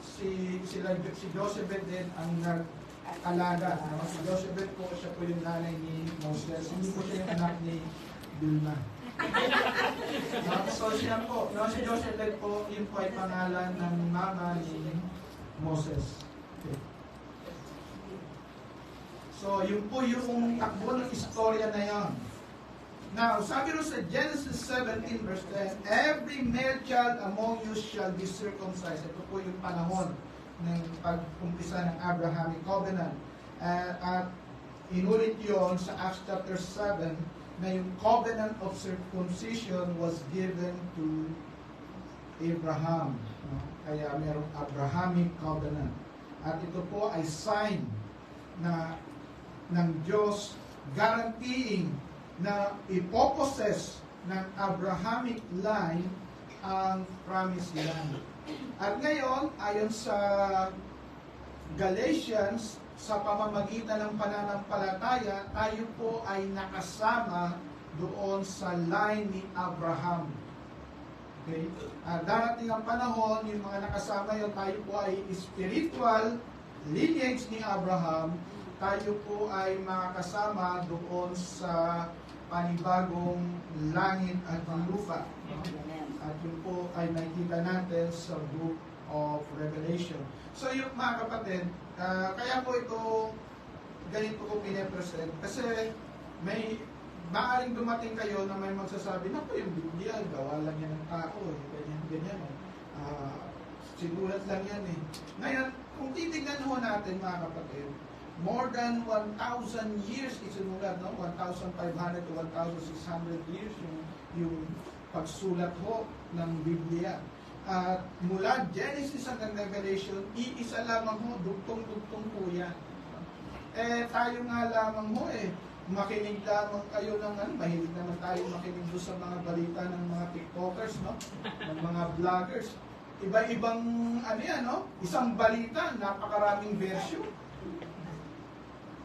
si Joseph din ang nag-alaga. Si Joseph po, siya po yung nanay ni Moses. Hindi po siya yung anak ni Bilma. So siya po, si Joseph po, yun po ay pangalan ng mama ni Moses. Okay. So yun po yung takbo ng istorya na yan. Now, sabi rin sa Genesis 17 verse 10, every male child among you shall be circumcised. Ito po yung panahon ng pag-umpisa ng Abrahamic Covenant. At inulit yon sa Acts chapter 7 na yung covenant of circumcision was given to Abraham. No? Kaya mayroong Abrahamic Covenant. At ito po ay sign na ng Diyos guaranteeing na ipoposes ng Abrahamic line ang promised land. At ngayon, ayon sa Galatians, sa pamamagitan ng pananampalataya, tayo po ay nakasama doon sa line ni Abraham. Okay? Darating ang panahon, yung mga nakasama yun, tayo po ay spiritual lineage ni Abraham, tayo po ay makakasama doon sa panibagong langit at lupa. At yun po ay nakikita natin sa Book of Revelation. So yung mga kapatid, kaya po ito, ganito ko pinapresent. Kasi may maaaring dumating kayo na may magsasabi, naku yung Biblia, gawa lang yan ng tao. Ganyan. Sinulat lang yan eh. Ngayon, kung titignan ho natin mga kapatid, more than 1,000 years isinulat, no? 1,500 to 1,600 years yung pagsulat ho ng Biblia. At mula Genesis hanggang Revelation, iisa lamang ho, dugtong-dugtong po yan. Tayo nga lamang ho makinig lamang kayo ng mahilig naman tayo makinig doon sa mga balita ng mga TikTokers, no? Ng mga vloggers. Iba-ibang yan, no? Isang balita, napakaraming version.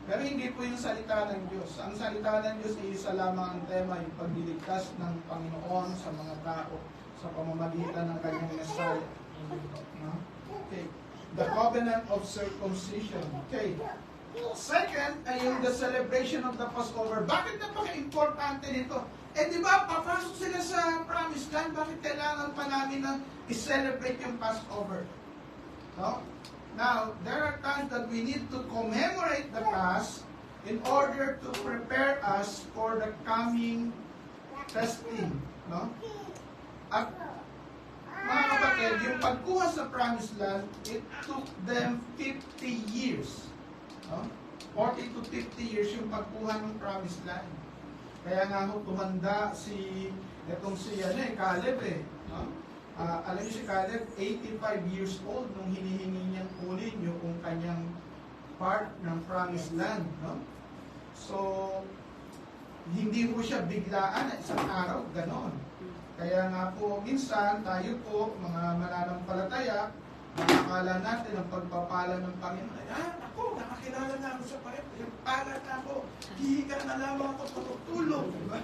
Pero hindi po yung salita ng Diyos. Ang salita ng Diyos ay isa lamang ang tema, yung pagliligtas ng Panginoon sa mga tao sa pamamagitan ng kanyang Messiah. No? Okay. The covenant of circumcision. Okay. Second ay yung the celebration of the Passover. Bakit napaka-importante nito? Di ba, papasok sila sa promised land, bakit kailangan pa namin na i-celebrate yung Passover? No? Now, there are times that we need to commemorate the past in order to prepare us for the coming testing. No? At mga kapatid, yung pagkuha sa promised land, it took them 50 years. No? 40 to 50 years yung pagkuha ng promised land. Kaya nga ho, tumanda si Caleb no? Alam niyo si Caleb, 85 years old nung hinihingi niyang kunin yung kanyang part ng promised land. No? So, Hindi po siya biglaan at isang araw, ganon. Kaya nga po, minsan, tayo po, mga mananampalataya, nakakala natin ang pagpapala ng Panginoon. Ako, nakakilala na ako sa Panginoon. Yung pala na ako, hihiga na lamang ako tutulog. Diba?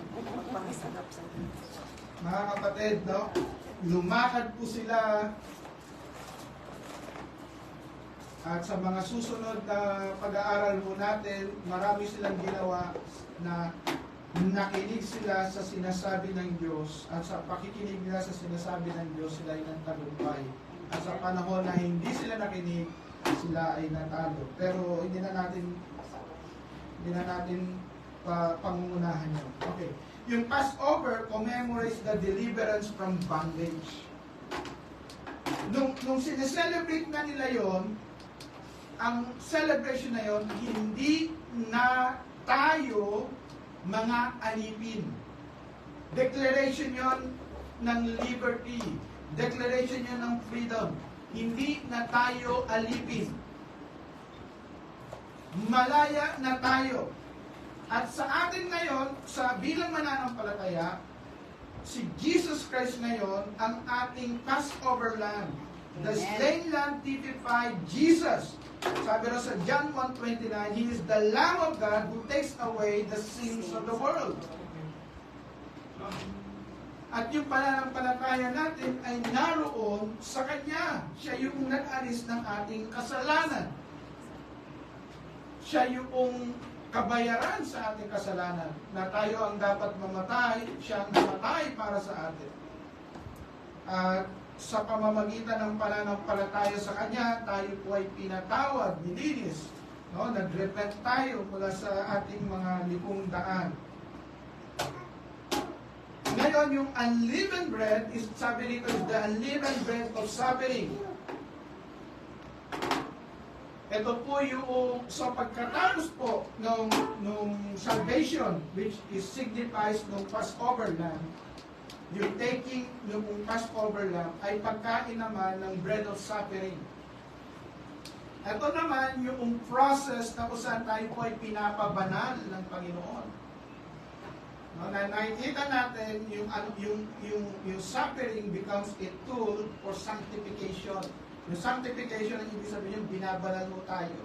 Mga kapatid, no? Lumakad po sila. At sa mga susunod na pag-aaral po natin, marami silang ginawa na nakinig sila sa sinasabi ng Diyos, at sa pakikinig nila sa sinasabi ng Diyos, sila ay nagtagumpay. At sa panahon na hindi sila nakinig, sila ay natalo. Pero hindi na natin pangungunahan yun. Okay. Yung Passover commemorates the deliverance from bondage. Nung sineselebrate na nila yon, ang celebration na yon, hindi na tayo mga alipin. Declaration yon ng liberty. Declaration yon ng freedom. Hindi na tayo alipin. Malaya na tayo. At sa atin ngayon, sa bilang mananampalataya, si Jesus Christ ngayon ang ating Passover Lamb. The slain lamb typified Jesus. Sabi rin sa John 1:29, He is the Lamb of God who takes away the sins of the world. At yung pananampalataya natin ay naroon sa Kanya. Siya yung nag-alis ng ating kasalanan. Siya yung kabayaran sa ating kasalanan. Na tayo ang dapat mamatay, siya ang namatay para sa atin. At sa pamamagitan ng pananampalataya sa Kanya, tayo po ay pinatawad, nilinis. No? Nag-repent tayo mula sa ating mga likong daan. Ngayon, yung unleavened bread, sabi dito, is the unleavened bread of suffering. Ito po yung, sa pagkatapos po nung salvation, which is signifies nung Passover Lamb, yung taking yung Passover Lamb ay pagkain naman ng bread of suffering. Ito naman yung process na kung saan tayo po ay pinapabanal ng Panginoon. No, na nakikita natin yung suffering becomes a tool for sanctification. Yung sanctification ang ibig sabihin yung binabanal mo tayo,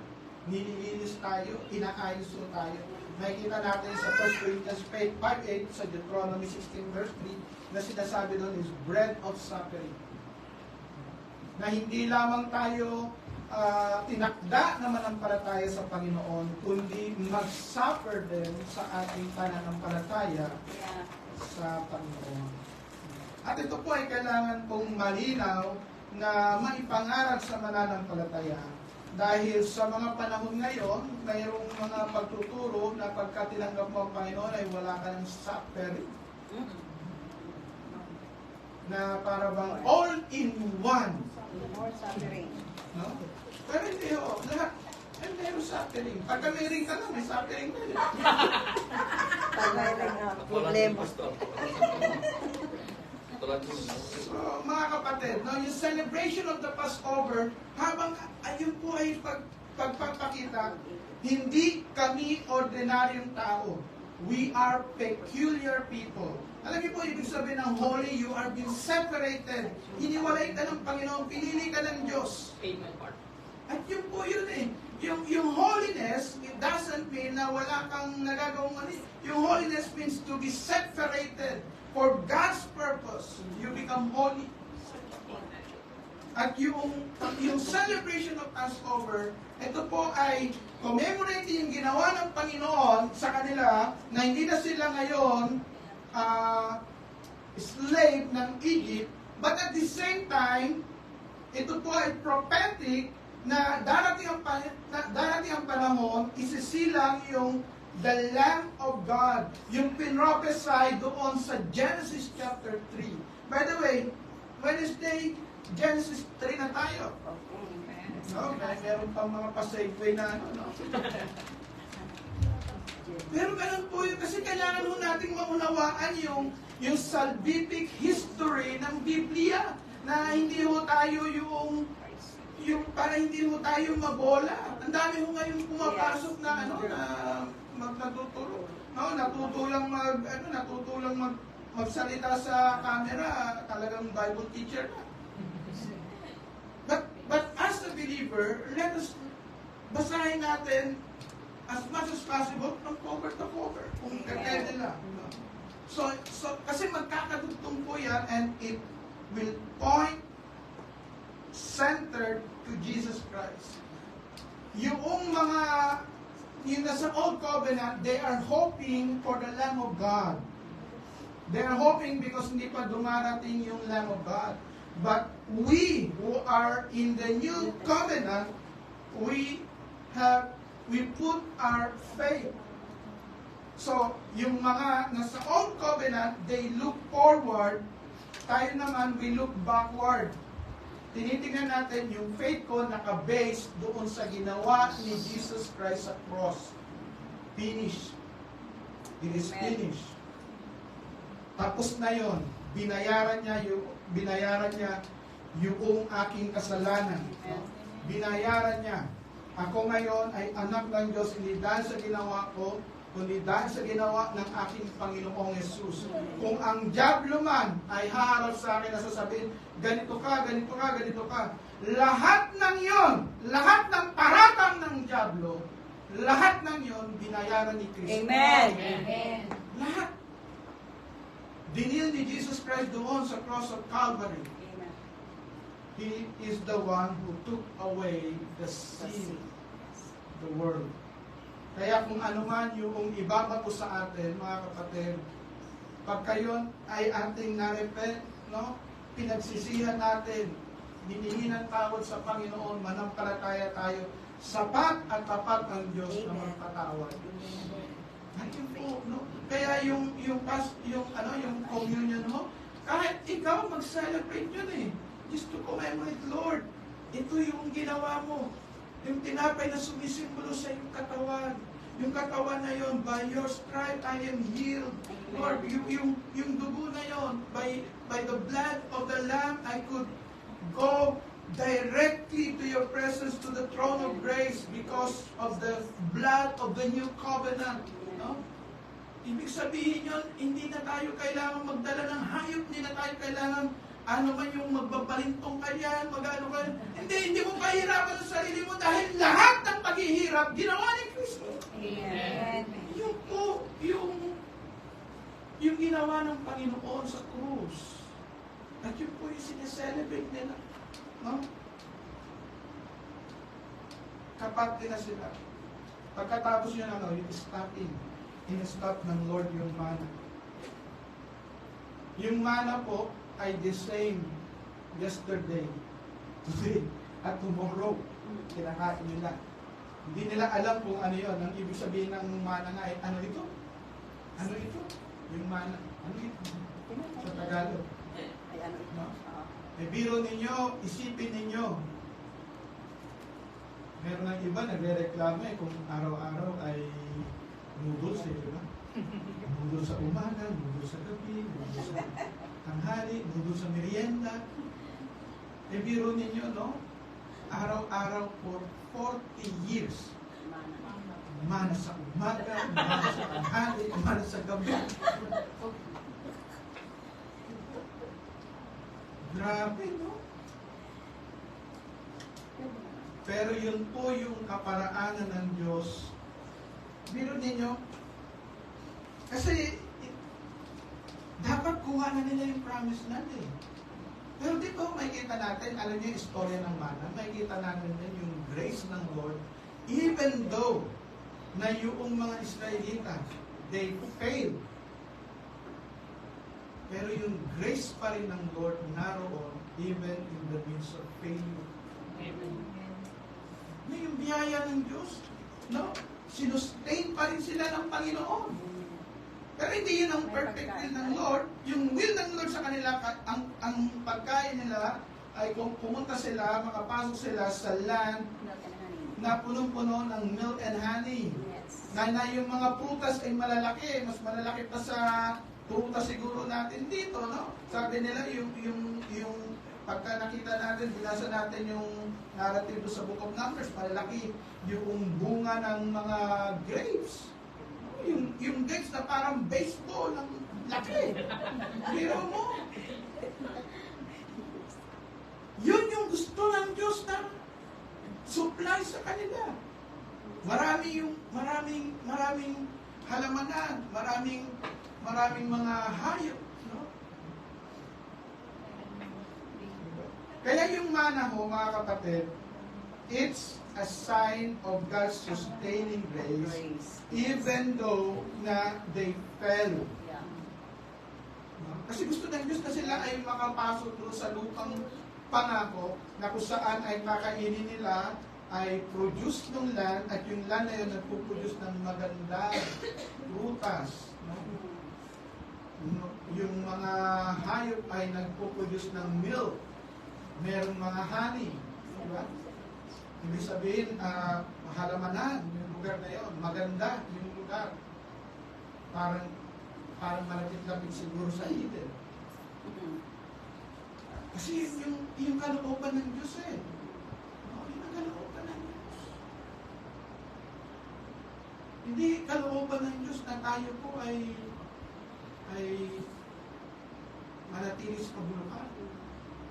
nililinis tayo, inaayos mo tayo. Nakikita natin sa 1 Corinthians 5:8 sa Deuteronomy 16 verse 3 na sinasabi doon is bread of suffering. Na hindi lamang tayo tinakda na mananampalataya sa Panginoon, kundi mag-suffer din sa ating pananampalataya sa Panginoon. At ito po ay kailangan pong malinaw na maipangarap sa mananampalataya. Dahil sa mga panahon ngayon, mayroong mga pagtuturo na pagka tinanggap mo ang Panginoon ay wala ka ng suffering. Na para bang all in one. More suffering. No? Pero hindi ho, lahat. Ay, meron suffering. Pagka may ring ka lang, may suffering na yun. Pagay lang na problema. So, mga kapatid, no, yung celebration of the Passover, habang ayun po ay pagpapakita, hindi kami ordinaryong tao. We are peculiar people. Alam niyo po, ibig sabihin ng holy, you are being separated. Hiniwalay ka ng Panginoon, pinili ka ng Diyos. At yun po yun eh. Yung holiness, it doesn't mean na wala kang nagagawang mali. Yung holiness means to be separated for God's purpose. You become holy. At yung celebration of Passover, ito po ay commemorating yung ginawa ng Panginoon sa kanila na hindi na sila ngayon slave ng Egypt, but at the same time, ito po ay prophetic na darating ang panahon, isisilang yung the Lamb of God, yung pinrophesy doon sa Genesis chapter 3. By the way, Wednesday, Genesis 3 na tayo. No? Meron pang mga pa-segue na ano, no? Pero ganun po yun, kasi kailangan mo nating maunawaan yung salvific history ng Biblia, na hindi ho tayo yung para hindi ho tayo mabola. Ang dami ho ngayon pumapasok na ano, na natuturo. No, natutulang magsalita sa camera, talagang Bible teacher na. But as a believer, let us basahin natin as much as possible from cover to cover. Kung pwede lang. So, kasi magkakadugtong po yan and it will point centered to Jesus Christ. Yung nasa Old Covenant, they are hoping for the Lamb of God. They are hoping because hindi pa dumarating yung Lamb of God. But we who are in the New Covenant, we put our faith. So, yung mga nasa Old Covenant, they look forward. Tayo naman, we look backward. Tinitingnan natin yung faith ko naka-base doon sa ginawa ni Jesus Christ sa cross. Finish. It is finished. Tapos na yon. Binayaran niya yung aking kasalanan. Binayaran niya. Ako ngayon ay anak ng Diyos, hindi dahil sa ginawa ko, kundi dahil sa ginawa ng aking Panginoong Yesus. Kung ang dyablo man ay haharap sa akin na sasabihin, ganito ka, ganito ka, ganito ka. Lahat ng yon, lahat ng paratang ng dyablo, lahat ng yon, binayaran ni Kristo. Amen. Amen. Lahat. Dinil ni Jesus Christ doon sa cross of Calvary. Amen. He is the one who took away the sin of the world. Kaya kung ano man yung ibabato sa atin, mga kapatid, pag kayon ay ating narepent, no? Pinagsisihan natin, hinihingi ng tawad sa Panginoon, manampalataya tayo, sapat at tapat ang Diyos na magpatawad. Ayun po, no? Kaya yung communion mo, kahit ikaw mag-celebrate yun eh. Just to commemorate, Lord, ito yung ginawa mo. Yung tinapay na sumisimbolo sa iyong katawan. Yung katawan na yon, by your stripe I am healed. Lord, yung dugo na yon, by the blood of the Lamb, I could go directly to your presence, to the throne of grace, because of the blood of the new covenant. No? Ibig sabihin yun, hindi na tayo kailangan magdala ng hayop, hindi na tayo kailangan ano man yung magbabalintong ka yan, mag-ano ka. Hindi mo pahirapan sa sarili mo dahil lahat ng paghihirap, ginawa ni Kristo. Amen. Yung po, yung ginawa ng Panginoon sa krus. At yun po yung sineselebrate nila. No? Kapag na sila. Pagkatapos yun, yung stopping. In-stop ng Lord yung mana. Yung mana po, ay the same yesterday, today, at tomorrow. Kinakain nila. Hindi nila alam kung ano yun. Ang ibig sabihin ng mana nga ay, ano ito? Ano ito? Yung mana. Ano ito? Sa Tagalog. Ay, ano ito? No? Biro ninyo, isipin ninyo. Meron ng iba nagre-reklamo kung araw-araw ay noodles di ba? Noodles sa umaga, noodles sa gabi, noodles sa tanghali, noodles sa merienda. Biro ninyo, no? Araw-araw for 40 years. Mana sa umaga, mana sa tanghali, mana sa gabi. Grabe, no? Pero yun po yung kaparaanan ng Diyos. Biro ninyo, kasi dapat kuha na nila yung promise land eh. Pero di ba makikita natin, alam niyo yung istorya ng mana, makikita natin din yung grace ng Lord, even though na yung mga Israelita, they failed. Pero yung grace pa rin ng Lord naroon, even in the midst of failure. Amen. Yung biyaya ng Diyos, no? Sinustain pa rin sila ng Panginoon. Pero hindi yun ang perfect will ng Lord. Yung will ng Lord sa kanila, ang pagkain nila ay kung pumunta sila, makapasok sila sa land na punong-puno ng milk and honey. Na yung mga prutas ay malalaki, mas malalaki pa sa prutas siguro natin dito, no? Sabi nila yung pagka nakita natin, binasa natin yung narrative sa Book of Numbers, malalaki yung bunga ng mga grapes. yung gates na parang baseball, ang laki. Biro mo. Yun yung gusto ng Diyos na supply sa kanila. Maraming halamanan, maraming mga hayop. No? Kaya yung mana ho, mga kapatid, it's a sign of God's sustaining grace, Grace. even though na they fell. Yeah. No? Kasi gusto ng Diyos na sila ay makapasok doon sa lupang pangako na kung saan ay kakainin nila ay produce ng land at yung land na yun nagpuproduce ng magandang prutas. No? Yung mga hayop ay nagpuproduce ng milk. Merong mga honey. Diba? Ibig sabihin, halamanan yung lugar na yun. Maganda yung lugar. Parang malapit-lapit siguro sa Eden. Kasi yung kalooban ng Diyos eh. Yun ang kalooban ng Diyos. Hindi kalooban ng Diyos na tayo po ay manatili sa kabulukan.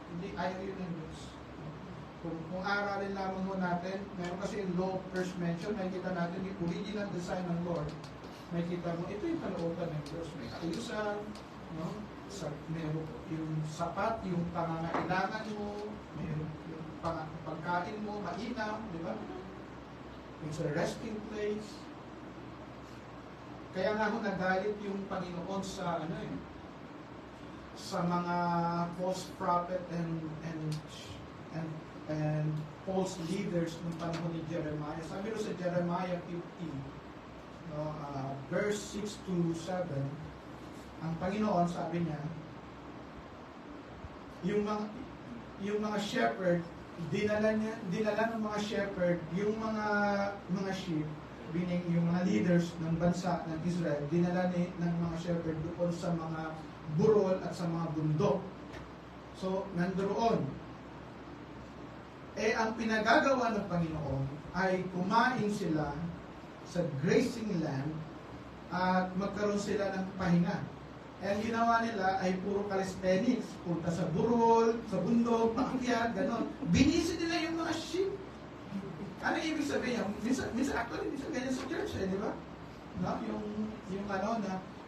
Hindi ayaw yun ng Diyos. Kung aralin lamang mo natin, meron kasi yung law first mention, makikita natin yung original design ng Lord. Makikita mo, ito yung kalooban ng Diyos. May kaayusan, no? Meron yung sapat, yung pangangailangan mo, meron yung pagkain mo, mainam, di ba? It's a resting place. Kaya nga ako nagalit yung Panginoon sa sa mga false prophet and false leaders ng panahon ni Jeremiah. Sabi ko sa Jeremiah 15, verse 6 to 7, ang Panginoon sabi niya, yung mga shepherd, dinala ng mga shepherd yung mga sheep, meaning yung mga leaders ng bansa ng Israel, dinala ng mga shepherd doon sa mga burol at sa mga bundok. So, nandoon. Ang pinagagawa ng Panginoon ay kumain sila sa grazing land at magkaroon sila ng pahinga. Ang ginawa nila ay puro calisthenics. Punta sa burol, sa bundok, paakyat, gano'n. Binisi nila yung mga sheep. Ano ibig sabihin? Minsan ganyan sa church, di ba? No?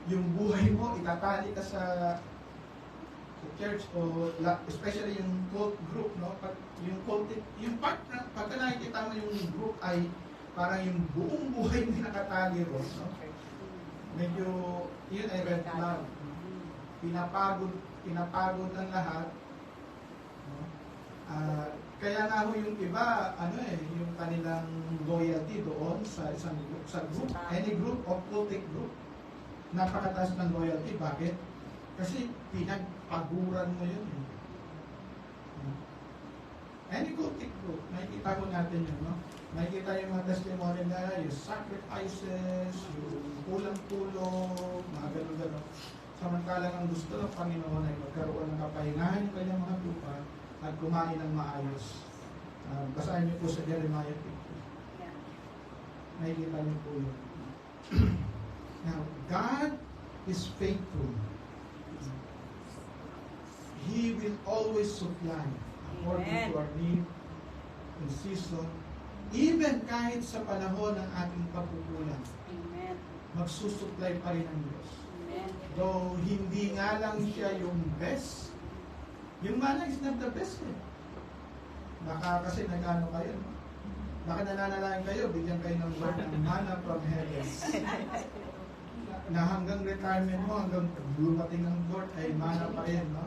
Yung buhay mo, itatali ka sa church o especially yung cult group, no? Yung part na pagka nakikita mo yung group ay parang yung buong buhay mo nakatali ron, no? Medyo yun ay red flag. Pinapagod ang lahat, no? Kaya nga ho yung iba, yung kanilang loyalty doon sa isang group, any group of cultic group, napakataas ng loyalty. Bakit? Kasi pinagpaguran mo yun. Any cultic group, makikita ko natin yun, no? Makikita yung mga testimony na, yung sacrifices, yung kulang-tulong, mga gano'n-gano'n. Samantalang ang gusto ng Panginoon ay magkaroon ng kapahingahan yung kanyang mga lupa at kumain ng maayos. Basahin niyo po sa Jeremiah 15. Makikita niyo po yun. Now, God is faithful. He will always supply according to our need in season. Even kahit sa panahon ng ating pagkukulang, Amen. magsusupply pa rin ang Diyos. Amen. Though hindi nga lang siya yung best, yung mana is not the best eh. Baka kasi nag-ano kayo, no? Baka nananalain kayo, bigyan kayo ng word ng mana from heaven. Na hanggang retirement mo, hanggang lumating ang Lord, ay mana pa rin, no?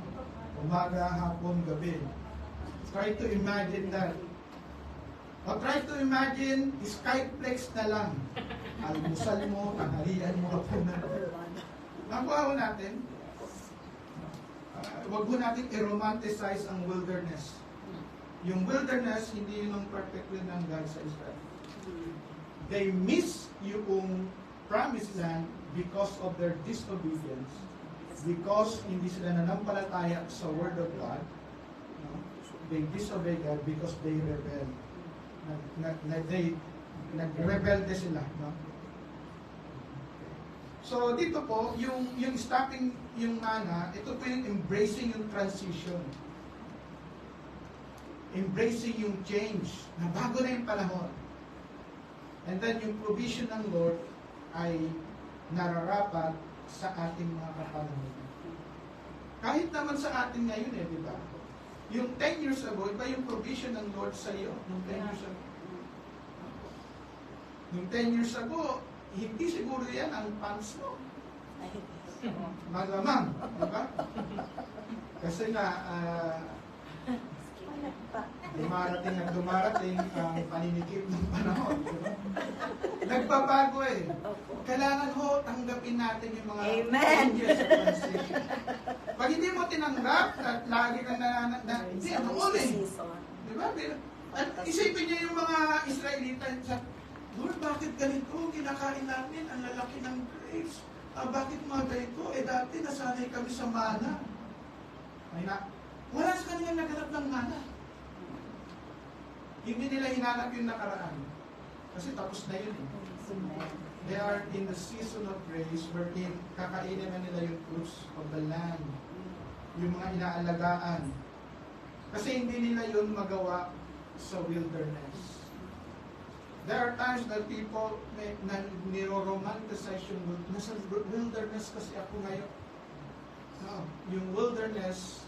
Umaga, hapon, gabi. Try to imagine that. O try to imagine, skyplex na lang. Almusal mo, tanghalian mo, hapunan. Nakuha natin. Huwag mo natin i-romanticize ang wilderness. Yung wilderness, hindi yun ang perfect will ng God sa Israel. They miss yung promised land because of their disobedience. Because hindi sila nanampalataya sa Word of God. No? They disobey God because they rebel. Nagrebelde sila. No? So dito po, yung stopping yung mana, ito po yung embracing yung transition. Embracing yung change, na bago na yung panahon. And then yung provision ng Lord ay nararapat sa ating mga kapanahon. Kahit naman sa atin ngayon di ba? Yung 10 years ago, iba yung provision ng Lord sa iyo. Yung 10 years ago. Yung 10 years ago, hindi siguro yan ang pants mo. Malamang, di ba? Kasi nga, dumarating at dumarating ang paninikip ng panahon. Diba? Nagbabago eh. Kailangan ho, tanggapin natin yung mga Amen. changes sa transition. Pag hindi mo tinanggap at lagi ka hindi, ano ulit? Diba? At isipin niyo yung mga Israelita sa, Lord, bakit ganito? Kinakain namin, ang lalaki ng grapes. Bakit mga ganito? Dati nasanay kami sa mana. Wala sa kanila naganap ng mana. Hindi nila hinanap yung nakaraan. Kasi tapos na yun They are in the season of grace wherein kakainin na nila yung fruits of the land. Yung mga inaalagaan. Kasi hindi nila yun magawa sa wilderness. There are times that people niro-romanticize yung nasa wilderness kasi ako ngayon. No, yung wilderness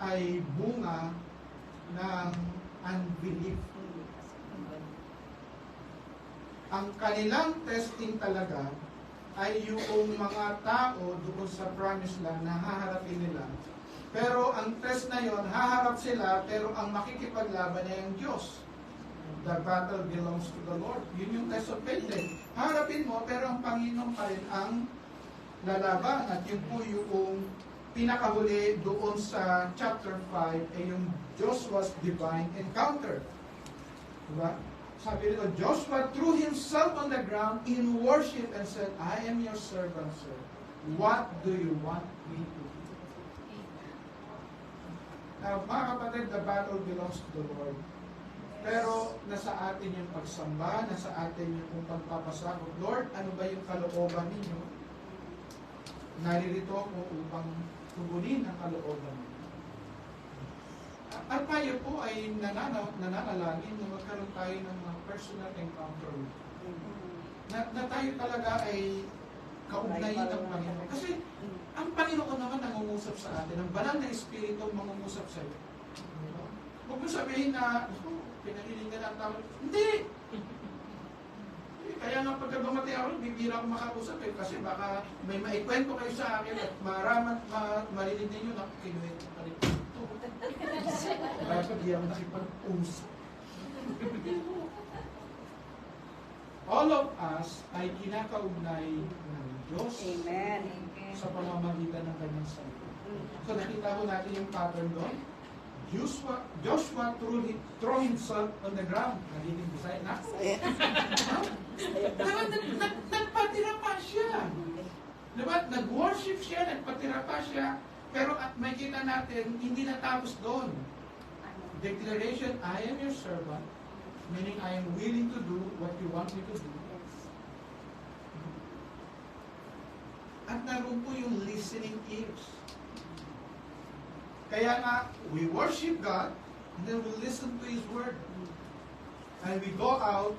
ay bunga ng unbelief. Ang kanilang testing talaga ay yung mga tao doon sa promised land na haharapin nila. Pero ang test na yon, haharap sila, pero ang makikipaglaban ay ang Diyos. The battle belongs to the Lord. Yun yung test of faith. Harapin mo, pero ang Panginoon pa rin ang lalaban. At yun po yung pinakahuli doon sa chapter 5 ay yung Joshua's divine encounter. Diba? Sabi nito, Joshua threw himself on the ground in worship and said, I am your servant, sir. What do you want me to do? Now, mga kapatid, the battle belongs to the Lord. Pero nasa atin yung pagsamba, nasa atin yung pagpapasakot. Lord, ano ba yung kalooban ninyo? Naririto ako upang tugunin ang kalooban ninyo. At tayo po ay nananalangin na magkaroon tayo ng mga personal encounter. Na tayo talaga ay kaugnayin ng Panginoon. Kasi ang Panginoon naman nangungusap sa atin. Ang banal na Espiritu mangungusap sa iyo. Huwag mo sabihin na, pinaninig ka ng tao. Hindi! Kaya nga pagka dumating ako, bibira ako makausap kasi baka may maikwento kayo sa akin at marinig ninyo na kinuwento pa rin. Kaya pag di ako nakipag-usap. All of us ay kinakaugnay ng Diyos. Amen. Sa pamamagitan ng kanyang salita. So nakita ko natin yung pattern doon. Joshua threw himself on the ground. Nagiging beside na. Nagpatira pa siya. Diba? Nag-worship siya, nagpatira pa siya. Pero at may kita natin, hindi natapos doon. Declaration, I am your servant. Meaning, I am willing to do what you want me to do. At naroon po yung listening ears. Kaya nga, we worship God, and then we listen to His Word. And we go out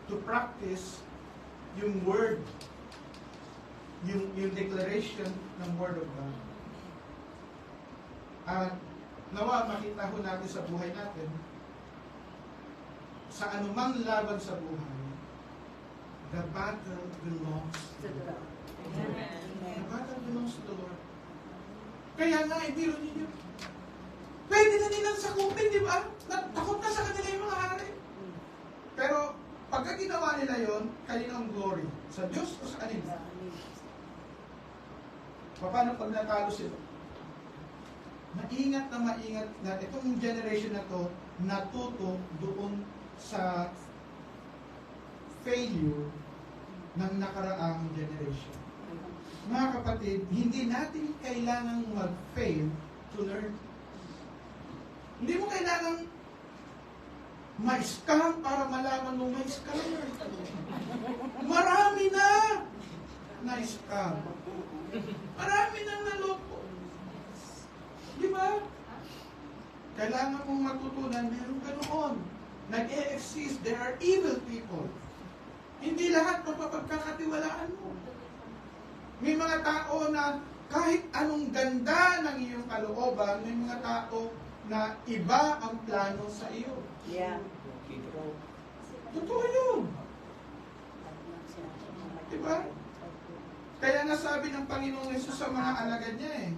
to practice yung Word, yung declaration ng Word of God. At nawa, makita ho natin sa buhay natin, sa anumang laban sa buhay, the battle belongs to the Lord. The battle belongs to the Lord. Kaya nga, biro ninyo. Pwede na nilang sakupin, di ba? Takot na sa kanila yung mga hari. Pero, pagka ginawa nila yon, kanina ang glory. Sa Diyos o sa kanila? Paano pag natalo sila? Maingat na itong generation na to, natuto doon sa failure ng nakaraang generation. Mga kapatid, hindi natin kailangang mag-fail to learn. Hindi mo kailangang ma-scam para malaman mo may scammer. Marami na na-scam. Marami na naloko. Di ba? Kailangan mong matutunan, meron ganoon. Nag-e-exist. There are evil people. Hindi lahat mapapagkakatiwalaan mo. May mga tao na kahit anong ganda ng iyong kalooban, may mga tao na iba ang plano sa iyo. Yeah. Totoo yun. Diba? Kaya nga sabi ng Panginoong Yesus sa mga alagad niya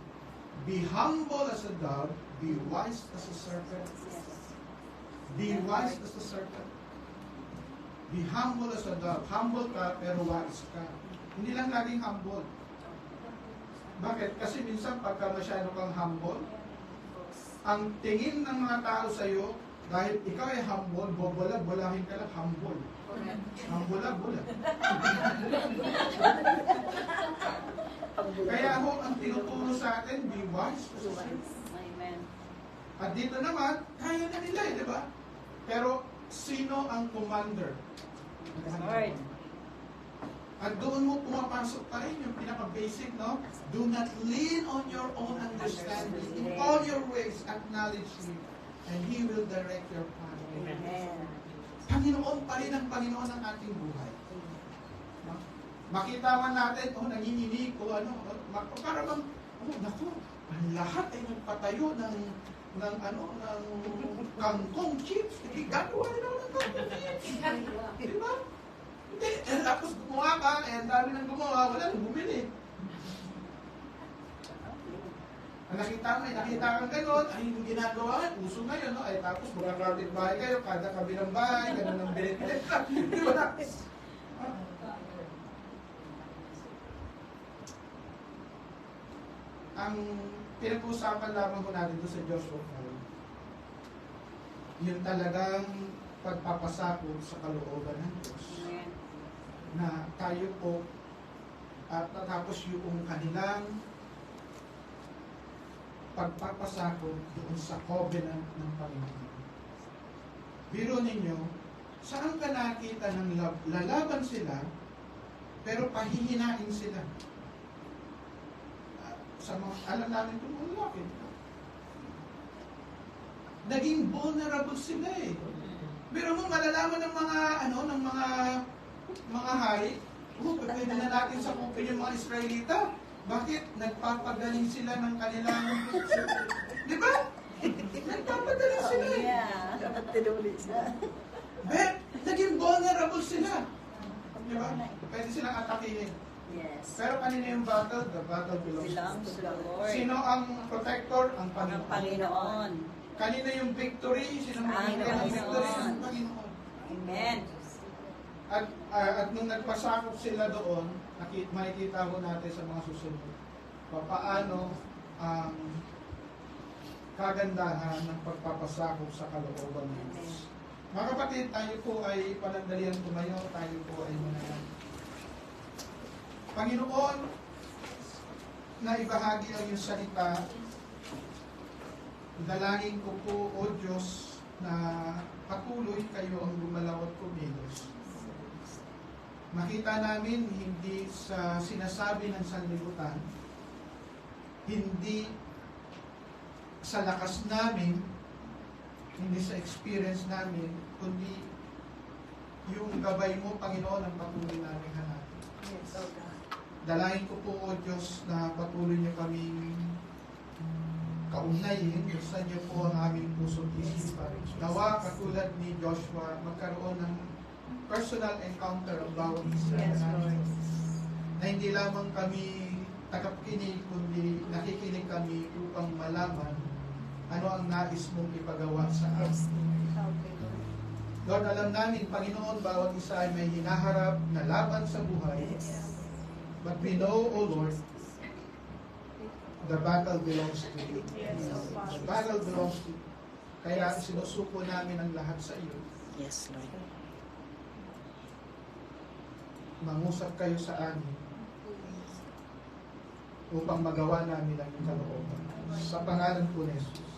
be humble as a dove, be wise as a serpent. Be wise as a serpent. Be humble as a dove. Humble ka, pero wise ka. Hindi lang laging humble. Bakit? Kasi minsan pagka masyado kang humble, ang tingin ng mga tao sa iyo, dahil ikaw ay humble, bobola-bolahin ka lang, humble. Humble-bola. Kaya ho, ang tinuturo sa atin, be wise. Amen. At dito naman, kaya na nila di ba? Pero, sino ang commander? Lord. At doon mo pumapasok pa rin yung pinaka-basic, no? Do not lean on your own understanding. In all your ways, acknowledge Him, and He will direct your path. Amen. Panginoon pa rin ang Panginoon ng ating buhay. No? Makita man natin, nanginginig, para bang, naku, ang lahat ay nagpatayo ng kangkong chips. Gagawa na naman ng kangkong chips. Di ba? Hindi. Tapos gumawa ka, ang dami nang gumawa, wala nang bumili. Nakita kang gano'n, ay yung ginagawa, uso ngayon, no? Ay tapos mag-crowded bahay kayo, kada kabilang bahay, gano'n ang bilit-bilit. Di ba? Ang pinag-uusapan lamang ko natin doon sa Joshua 4, yung talagang pagpapasakop sa kalooban ng Diyos. Amen. Na tayo po at natapos yung kanilang pagpapasakop doon sa covenant ng Panginoon. Biro ninyo, saan ka nakita ng lalaban sila, pero pahihinain sila? Sa mga, alam namin kung ano bakit. Naging vulnerable sila eh. Pero mo malalaman ng mga hari, pwede na natin sakupin yung mga Israelita. Bakit? Nagpapagaling sila ng kanilang... Di ba? Nagpapagaling sila eh. Yeah. Tinulit siya. Bet, naging vulnerable sila. Di ba? Pwede silang atakihin. Yes. Pero kanina yung battle? The battle belongs Belongs to the Lord. Sino ang protector? Ang Ang Panginoon. Panginoon. Kanina yung victory? Sino ang Ang victory? Ang victory? Panginoon. Ang Panginoon. Amen. At nung nagpasakop sila doon, makikita ko natin sa mga susunod, paano ang kagandahan ng pagpapasakop sa kalooban ng Diyos. Mga kapatid, tayo po ay panandalian tumayo, tayo po ay manalangin. Panginoon, na ibahagi ang iyong salita, dalangin ko po, O Diyos, na patuloy kayo ang gumalaw at kumilos. Makita namin hindi sa sinasabi ng sanlibutan, hindi sa lakas namin, hindi sa experience namin, kundi yung gabay mo, Panginoon, ang patuloy namin hanapin. Yes, oh God. Dalangin ko po, O Diyos, na patuloy niyo kaming kaugnayin, buksan niyo po ang aming puso't isipan. Nawa, katulad ni Joshua, magkaroon ng personal encounter ang bawat isa Yes, namin. Lord. Na hindi lamang kami tagapakinig, kundi nakikinig kami upang malaman ano ang nais mong ipagawa sa amin. Lord, alam namin, Panginoon, bawat isa ay may hinaharap na laban sa buhay. But we know, O Lord, the battle belongs to you. The battle belongs to you. Kaya sinusuko namin ang lahat sa iyo. Yes, Lord. Mangusap kayo sa amin upang magawa namin ang kalooban. Sa pangalan po ni Jesus.